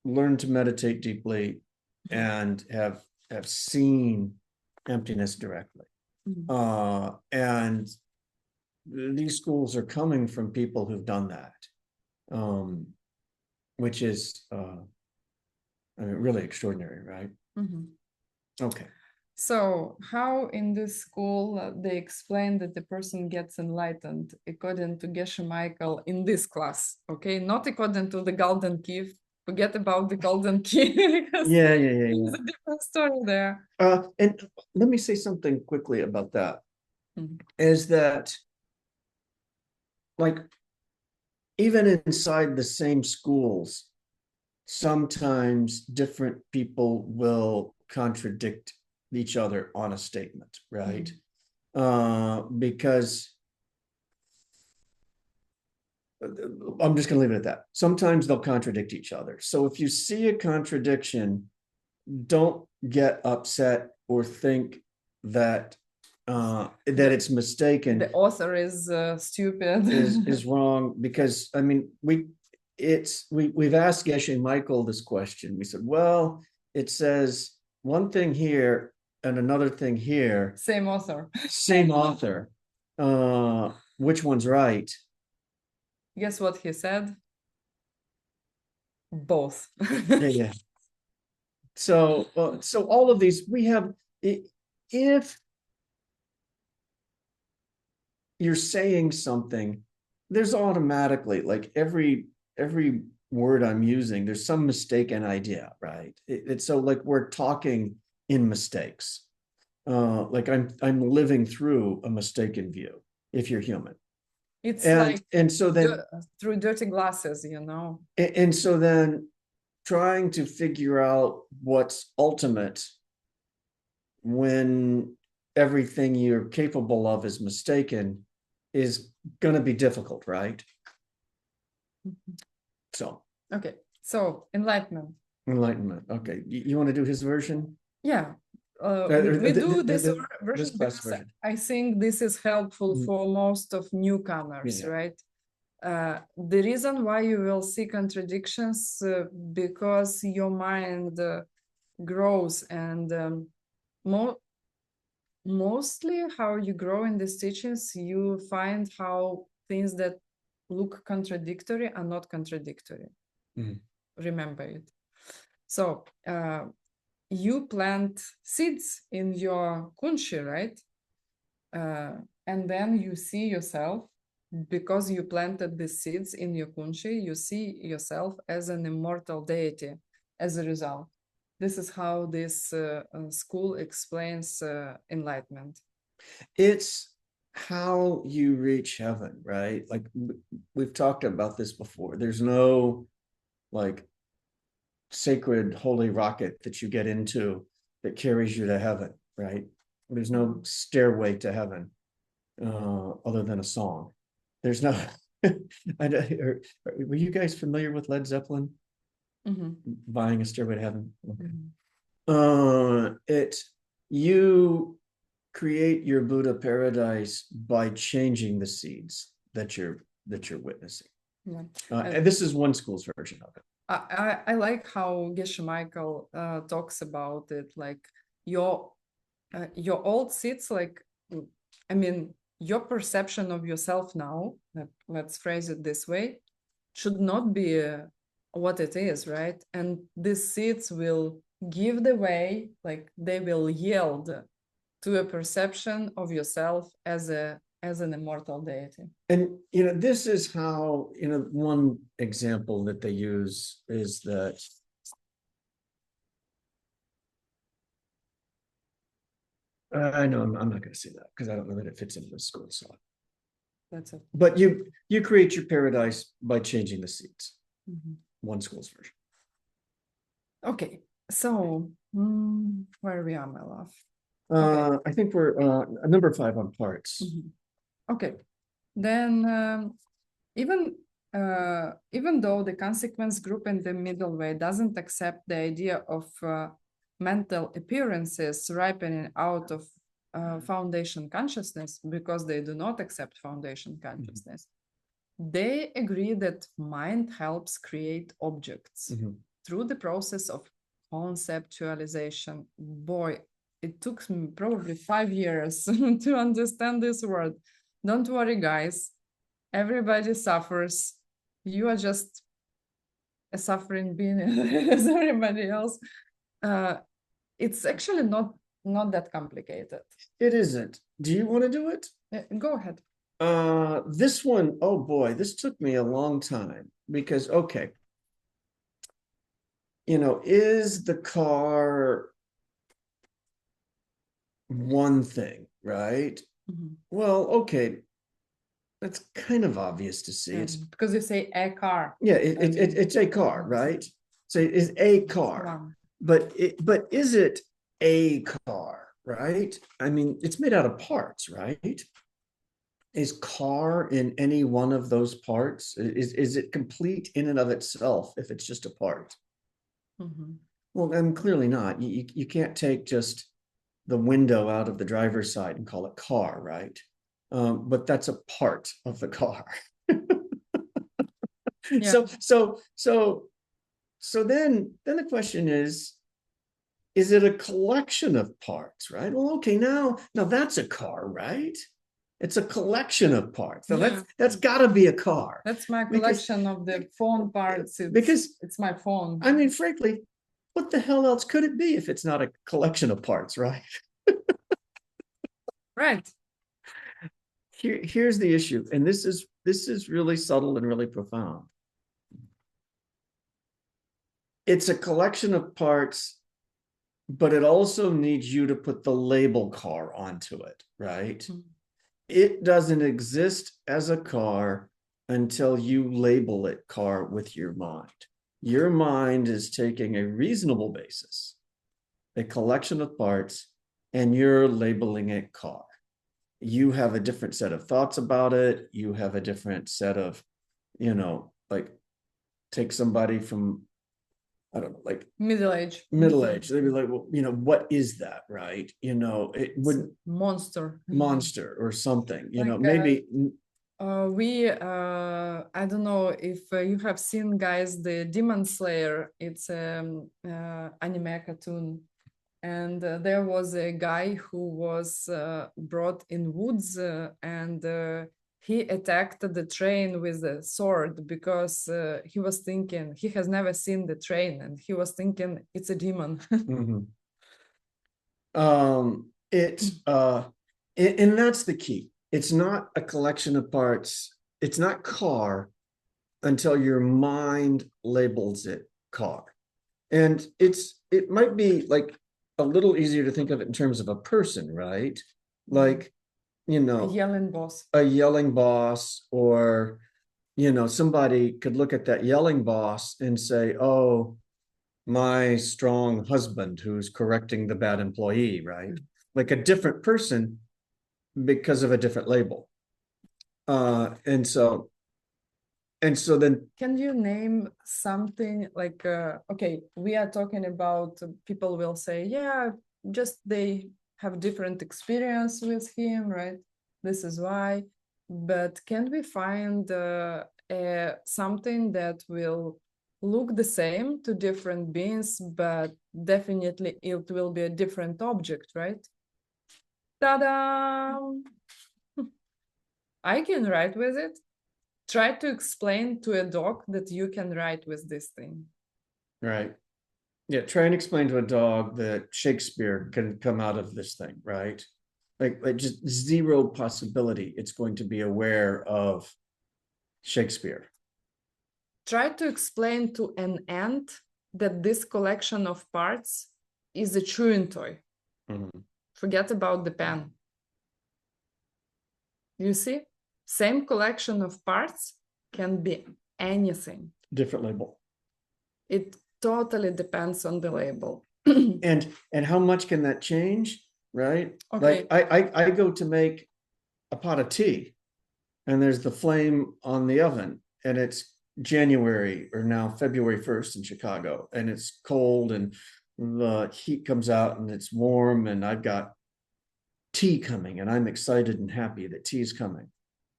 learned to meditate deeply and have seen emptiness directly. Mm-hmm. And these schools are coming from people who've done that, which is really extraordinary, right? Mm-hmm. Okay. So how in this school they explain that the person gets enlightened according to Geshe Michael in this class, okay? Not according to the golden key. Forget about the golden key. Yeah. It's a different story there. And let me say something quickly about that. Mm-hmm. Is that, like, even inside the same schools, sometimes different people will contradict each other on a statement, right? Mm-hmm. Because I'm just going to leave it at that. Sometimes they'll contradict each other. So if you see a contradiction, don't get upset or think that it's mistaken. The author is stupid. is wrong, because I mean we've asked Geshe Michael this question. We said, well, it says one thing here and another thing here. Same author. Same author. Which one's right? Guess what he said? Both. Yeah. So all of these we have. If you're saying something, there's automatically, like every word I'm using, there's some mistaken idea, right? It's so like we're talking in mistakes. Like I'm living through a mistaken view if you're human. It's and so then through dirty glasses, you know. And so then trying to figure out what's ultimate when everything you're capable of is mistaken is going to be difficult, right? So okay, so enlightenment. Okay, you want to do his version? Yeah. We do this version because I think this is helpful for most of newcomers, right? The reason why you will see contradictions because your mind grows, and mostly how you grow in these teachings, you find how things that look contradictory are not contradictory. Remember it. So you plant seeds in your kunshi, right? And then you see yourself, because you planted the seeds in your kunshi, you see yourself as an immortal deity as a result. This is how this school explains enlightenment. It's how you reach heaven, right? Like we've talked about this before. There's no like sacred holy rocket that you get into that carries you to heaven, right? There's no stairway to heaven other than a song. There's no were you guys familiar with Led Zeppelin? Buying a Stairway to Heaven? Okay. You create your Buddha paradise by changing the seeds that you're witnessing. And this is one school's version of it. I like how Geshe Michael talks about it, like your old seeds, like, I mean, your perception of yourself now, let's phrase it this way, should not be what it is, right? And these seeds will give the way, like they will yield to a perception of yourself as an immortal deity. And this is how, one example that they use is that I know I'm not going to say that because I don't know that it fits into the school. So that's it. But you create your paradise by changing the seeds. One school's version. Okay, so where are we on, my love? Okay. I think we're number 5 on parts. Okay, then even though the consequence group in the middle way doesn't accept the idea of mental appearances ripening out of foundation consciousness, because they do not accept foundation consciousness, they agree that mind helps create objects through the process of conceptualization. Boy, it took me probably 5 years to understand this word. Don't worry, guys. Everybody suffers. You are just a suffering being as everybody else. It's actually not that complicated. It isn't. Do you want to do it? Go ahead. This one, oh boy, this took me a long time because, okay, is the car one thing, right? Well, okay, that's kind of obvious to see. It's because you say a car. Yeah, it's a car, right? So it's a car, but is it a car, right? I mean, it's made out of parts, right? is car in any one of those parts? Is it complete in and of itself if it's just a part? Well, then clearly not. You can't take just the window out of the driver's side and call it car, right? But that's a part of the car. Yeah. So then the question is it a collection of parts, right? Well, okay, now that's a car, right? It's a collection of parts. So Yeah. that's got to be a car. That's my collection of the phone parts. It's my phone. I mean, frankly, what the hell else could it be if it's not a collection of parts, right? Right. Here's the issue, and this is really subtle and really profound. It's a collection of parts, but it also needs you to put the label car onto it, right? It doesn't exist as a car until you label it car with your mind. Your mind is taking a reasonable basis, a collection of parts, and you're labeling it car. You have a different set of thoughts about it. You have a different set of, like take somebody from, I don't know, like middle age. They'd be like, well, what is that, right? It wouldn't monster or something, like, maybe. I don't know if you have seen, guys, the Demon Slayer. It's anime cartoon, and there was a guy who was brought in woods, and he attacked the train with a sword because he was thinking he has never seen the train, and he was thinking it's a demon. And that's the key. It's not a collection of parts. It's not car until your mind labels it car. And it might be like a little easier to think of it in terms of a person, right? Like, a yelling boss, or, somebody could look at that yelling boss and say, oh, my strong husband who's correcting the bad employee, right? Like a different person because of a different label. And so then, can you name something like, okay, we are talking about, people will say, yeah, just they have different experience with him, right? This is why. But can we find something that will look the same to different beings, but definitely it will be a different object, right? Ta-da! I can write with it. Try to explain to a dog that you can write with this thing. Right. Yeah, try and explain to a dog that Shakespeare can come out of this thing, right? Like just zero possibility it's going to be aware of Shakespeare. Try to explain to an ant that this collection of parts is a chewing toy. Forget about the pen. You see? Same collection of parts can be anything. Different label. It totally depends on the label. and how much can that change, right? Okay. Like I go to make a pot of tea, and there's the flame on the oven, and it's January or now February 1st in Chicago, and it's cold, and the heat comes out, and it's warm, and I've got tea coming, and I'm excited and happy that tea is coming.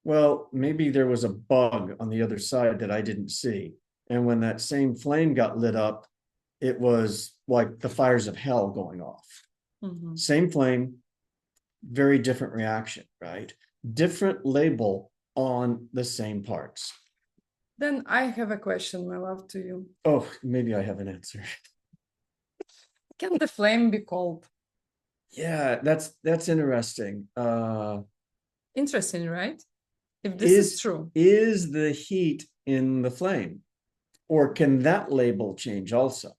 Well, maybe there was a bug on the other side that I didn't see. And when that same flame got lit up, it was like the fires of hell going off. Same flame, very different reaction, right? Different label on the same parts. Then I have a question, my love, to you. Oh, maybe I have an answer. Can the flame be cold? Yeah, that's interesting. Interesting, right? If this is true. Is the heat in the flame? Or can that label change also?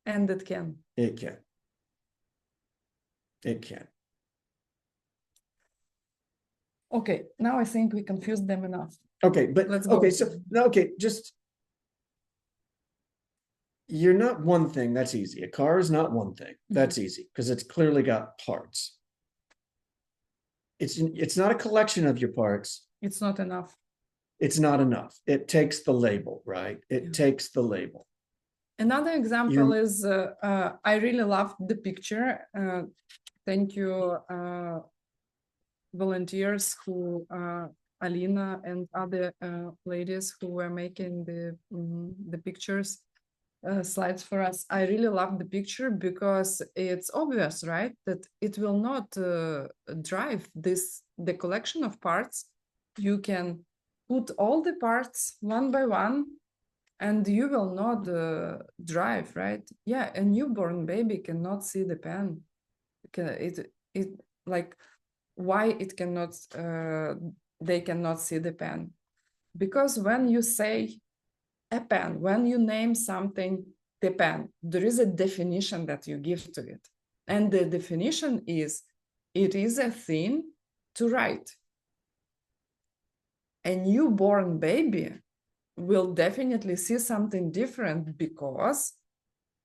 And it can. It can. It can. Okay, now I think we confused them enough. Okay, but let's go. Okay, so just you're not one thing. That's easy. A car is not one thing. That's easy because it's clearly got parts. it's not a collection of your parts. It's not enough. It's not enough. It takes the label, right? It takes the label. Another example is I really loved the picture. Thank you, volunteers who Alina and other ladies who were making the pictures slides for us. I really love the picture because it's obvious, right, that it will not drive the collection of parts. You can put all the parts one by one and you will not drive, right? Yeah, a newborn baby cannot see the pen. It like, why it cannot they cannot see the pen? Because when you say a pen, when you name something the pen, there is a definition that you give to it, and the definition is it is a thing to write. A newborn baby will definitely see something different because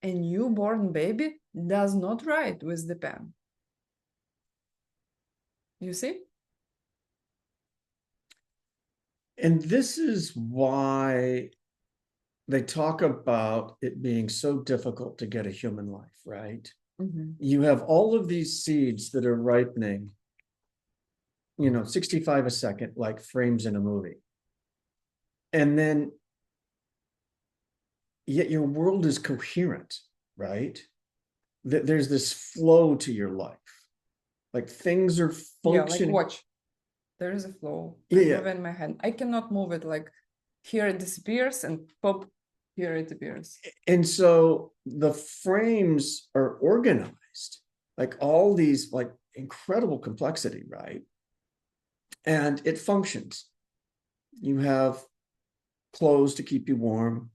a newborn baby does not write with the pen. You see? And this is why they talk about it being so difficult to get a human life, right? Mm-hmm. You have all of these seeds that are ripening, 65 a second, like frames in a movie. And then, yet your world is coherent, right? There's this flow to your life. Like things are functioning. Yeah, like watch. There is a flow. Yeah. Move in my hand. I cannot move it like here it disappears and pop, here it appears. And so the frames are organized, like all these like incredible complexity, right? And it functions. You have clothes to keep you warm,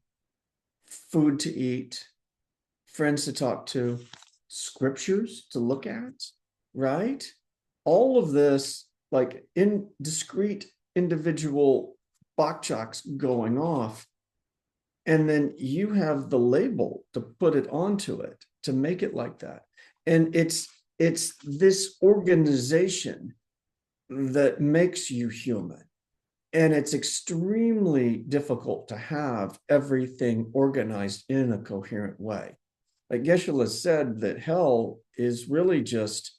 food to eat, friends to talk to, scriptures to look at, right? All of this, like in discrete individual bakchaks going off. And then you have the label to put it onto it, to make it like that. And it's this organization that makes you human. And it's extremely difficult to have everything organized in a coherent way. Like Geshe said, that hell is really just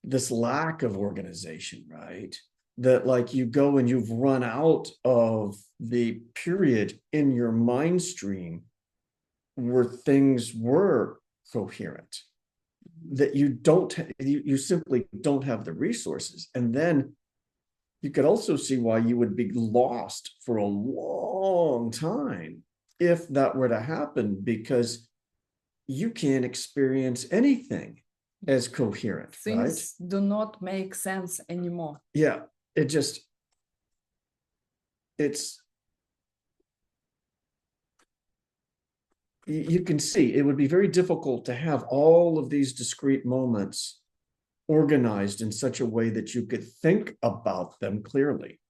this lack of organization, right? That like you go and you've run out of the period in your mind stream where things were coherent, that you simply don't have the resources. And then you could also see why you would be lost for a long time if that were to happen, because you can't experience anything as coherent. Things right? Do not make sense anymore. Yeah, you can see it would be very difficult to have all of these discrete moments organized in such a way that you could think about them clearly,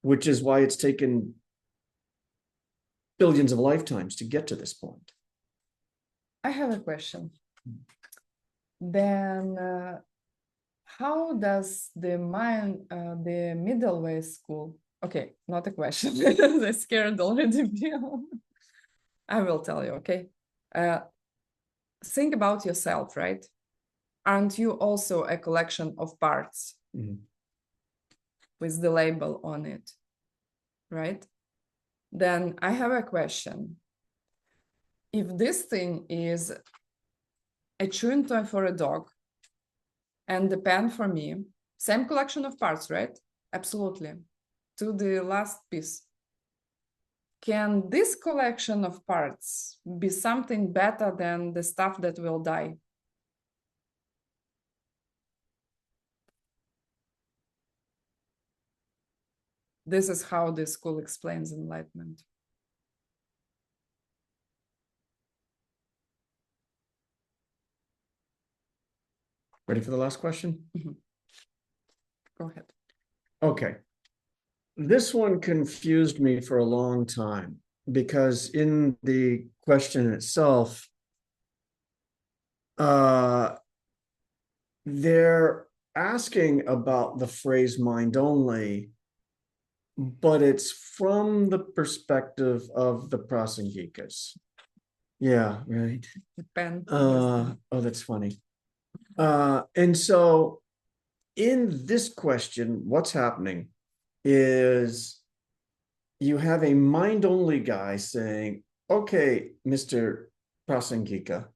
which is why it's taken billions of lifetimes to get to this point. I have a question. Then how does the middle way school, okay, not a question, I scared already. I will tell you, okay? Think about yourself, right? Aren't you also a collection of parts with the label on it, right? Then I have a question. If this thing is a chewing toy for a dog and the pen for me, same collection of parts, right? Absolutely. To the last piece. Can this collection of parts be something better than the stuff that will die? This is how this school explains enlightenment. Ready for the last question? Mm-hmm. Go ahead. Okay. This one confused me for a long time because in the question itself, there asking about the phrase mind only, but it's from the perspective of the Prasangikas. Yeah, right. Oh, that's funny. And so in this question, what's happening is you have a mind-only guy saying, okay, Mr. Prasangika,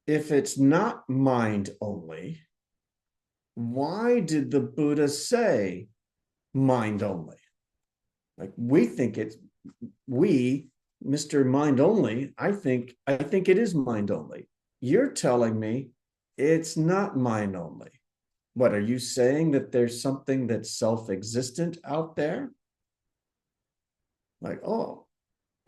if it's not mind only, why did the Buddha say mind only? Like we think it's Mr. Mind only, I think it is mind only. You're telling me it's not mind only. What are you saying, that there's something that's self-existent out there? Like, oh,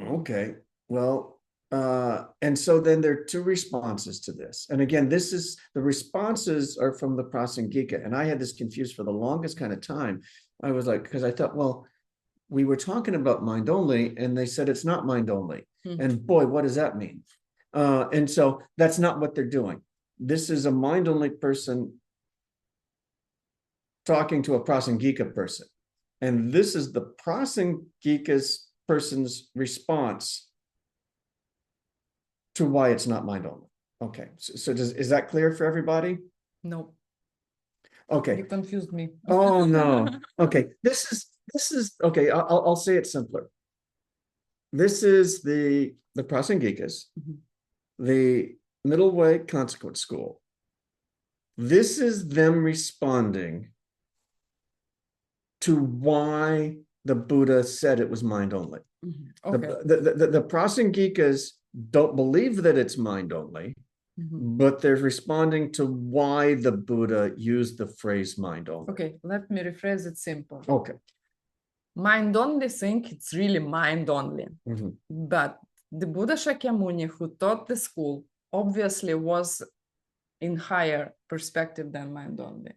okay. Well, and so then there are two responses to this. And again, the responses are from the Prasangika. And I had this confused for the longest kind of time. I was like, because I thought, well, we were talking about mind only, and they said it's not mind only. And boy, what does that mean? And so that's not what they're doing. This is a mind only person talking to a Prasangika person. And this is the Prasangika's person's response to why it's not mind only. Okay, so is that clear for everybody? No. Okay. You confused me. Oh no. Okay, this is okay. I'll say it simpler. This is the Prasangikas, the middle way consequent school. This is them responding to why the Buddha said it was mind only. Okay. The Prasangikas don't believe that it's mind only, but they're responding to why the Buddha used the phrase mind only. Okay, let me rephrase it simple. Okay. Mind only think it's really mind only. But the Buddha Shakyamuni, who taught the school, obviously was in higher perspective than mind only.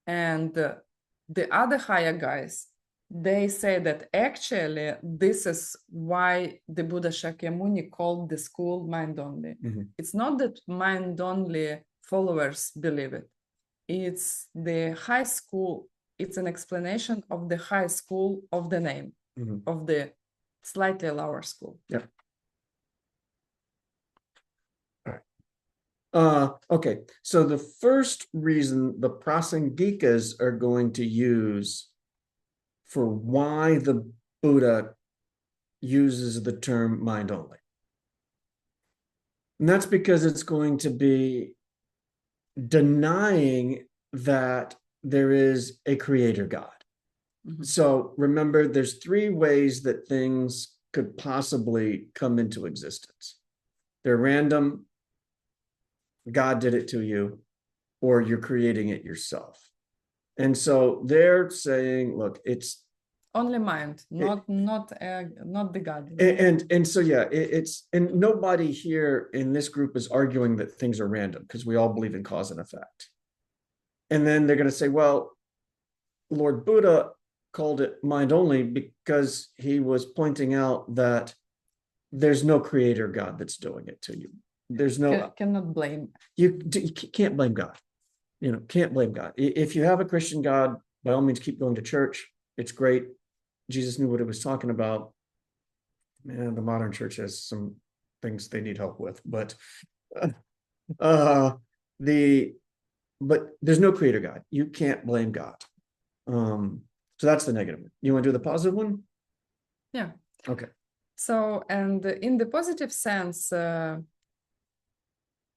And the other higher guys, they say that actually this is why the Buddha Shakyamuni called the school mind only. It's not that mind only followers believe it. It's the high school. It's an explanation of the high school of the name of the slightly lower school. Yeah. All right. Okay. So the first reason the Prasangikas are going to use for why the Buddha uses the term mind only. And that's because it's going to be denying that there is a creator God. So remember, there's three ways that things could possibly come into existence. They're random, God did it to you, or you're creating it yourself. And so they're saying, look, it's only mind, not the God. And so yeah, and nobody here in this group is arguing that things are random, because we all believe in cause and effect. And then they're going to say, well, Lord Buddha called it mind only because he was pointing out that there's no creator God that's doing it to you. There's no cannot blame. You can't blame God. Can't blame God. If you have a Christian God, by all means, keep going to church. It's great. Jesus knew what he was talking about. And the modern church has some things they need help with, but there's no creator God. You can't blame God. So that's the negative. You want to do the positive one? Yeah. Okay. So, and in the positive sense,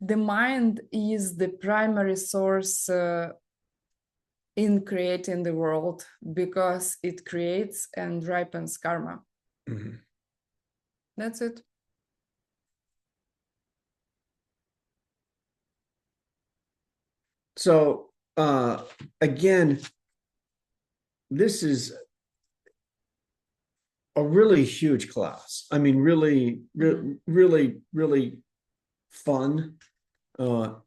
the mind is the primary source in creating the world, because it creates and ripens karma. That's it. So again, this is a really huge class. I mean, really fun,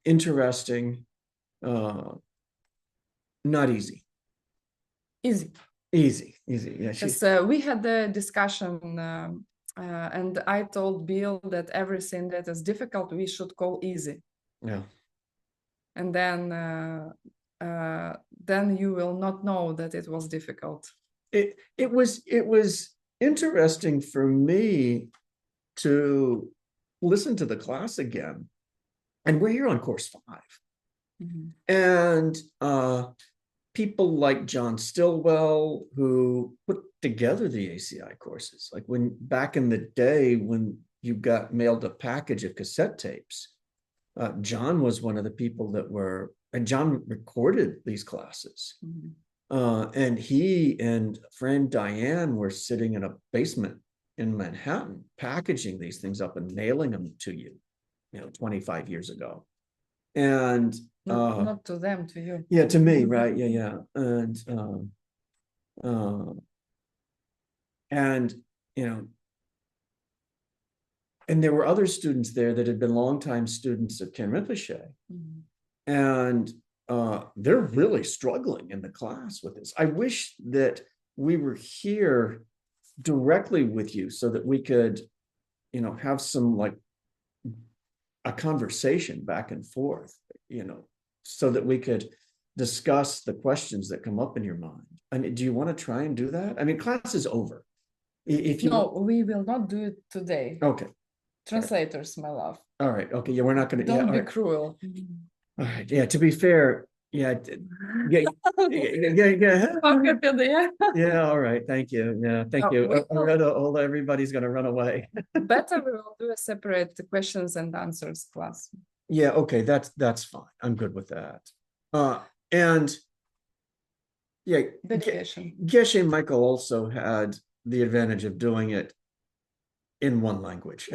interesting, not easy. Easy. Yeah. Yes, we had a discussion, and I told Bill that everything that is difficult we should call easy. Yeah. And then then you will not know that it was difficult. It was interesting for me to listen to the class again, and we're here on course 5. And people like John Stillwell, who put together the ACI courses, like when back in the day when you got mailed a package of cassette tapes, John was one of the people that were, and John recorded these classes. And he and friend Diane were sitting in a basement in Manhattan, packaging these things up and mailing them to you, 25 years ago. And not to them, to you. Yeah, to me, right? Yeah. And and there were other students there that had been longtime students of Ken Rinpoche. And they're really struggling in the class with this. I wish that we were here directly with you so that we could, have some like a conversation back and forth, so that we could discuss the questions that come up in your mind. I mean, do you want to try and do that? I mean, class is over. If you we will not do it today. Okay. Translators, my love. All right. Okay. Yeah, we're not going to. Don't be cruel. All right. Yeah. To be fair. Yeah. Yeah. All right. Thank you. Yeah. Thank you. Everybody's going to run away. Better we will do a separate questions and answers class. Yeah. Okay. That's fine. I'm good with that. And yeah, dedication. Geshe Michael also had the advantage of doing it in one language.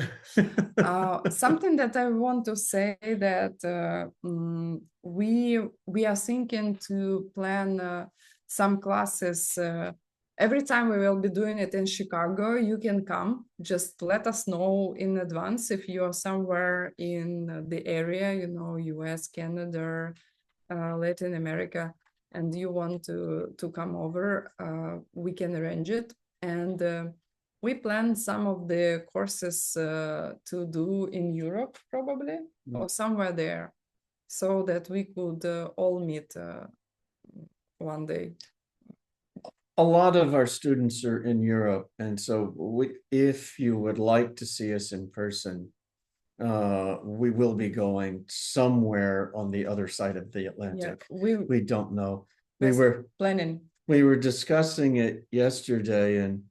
Something that I want to say that we are thinking to plan some classes. Every time we will be doing it in Chicago, you can come. Just let us know in advance if you are somewhere in the area, US, Canada, Latin America, and you want to come over, we can arrange it. And we plan some of the courses to do in Europe, probably, or somewhere there, so that we could all meet one day. A lot of our students are in Europe, and so if you would like to see us in person, we will be going somewhere on the other side of the Atlantic. Yeah, we don't know. We were planning. We were discussing it yesterday, and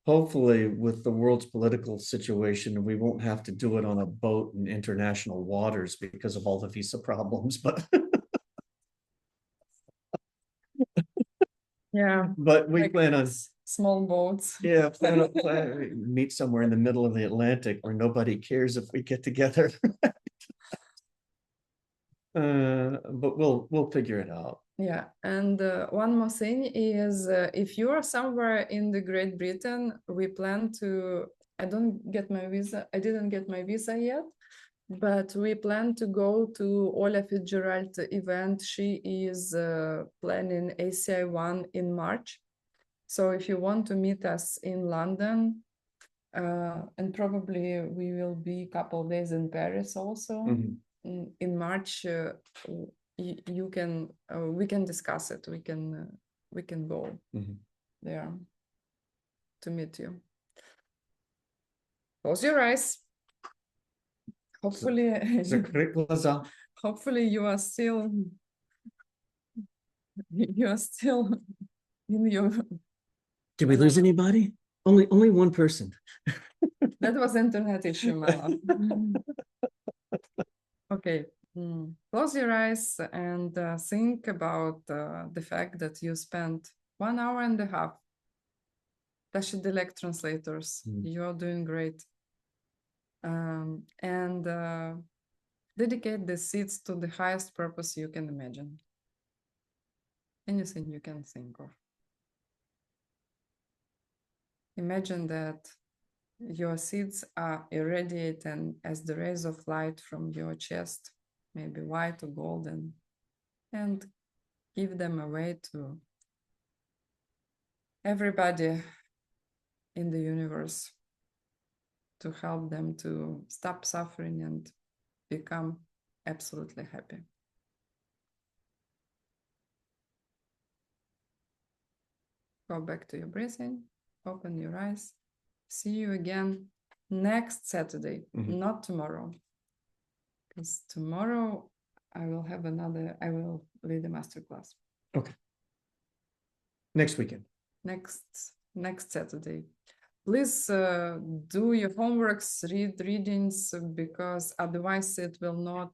hopefully with the world's political situation, we won't have to do it on a boat in international waters because of all the visa problems, but yeah, but we plan on small boats. Yeah, plan meet somewhere in the middle of the Atlantic where nobody cares if we get together. But we'll figure it out. Yeah, and one more thing is if you are somewhere in the Great Britain, we plan to. I didn't get my visa yet, but we plan to go to Ola Fitzgerald event. She is planning ACI 1 in March. So if you want to meet us in London, and probably we will be a couple of days in Paris also in March, you can we can discuss it. We can go there to meet you. Close your eyes. Hopefully, hopefully you are still in your. Did we lose anybody? Only one person. That was internet issue, my love. Okay, close your eyes and think about the fact that you spent 1.5 hours. Tashidelek translators, you're doing great. And dedicate the seeds to the highest purpose you can imagine. Anything you can think of. Imagine that your seeds are irradiating as the rays of light from your chest, maybe white or golden, and give them away to everybody in the universe to help them to stop suffering and become absolutely happy. Go back to your breathing. Open your eyes. See you again next Saturday, not tomorrow. Because tomorrow I will lead a masterclass. Okay. Next weekend. Next Saturday. Please do your homeworks, read readings, because otherwise it will not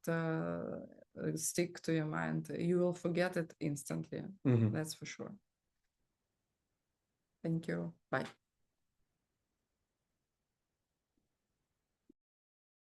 stick to your mind. You will forget it instantly. That's for sure. Thank you. Bye.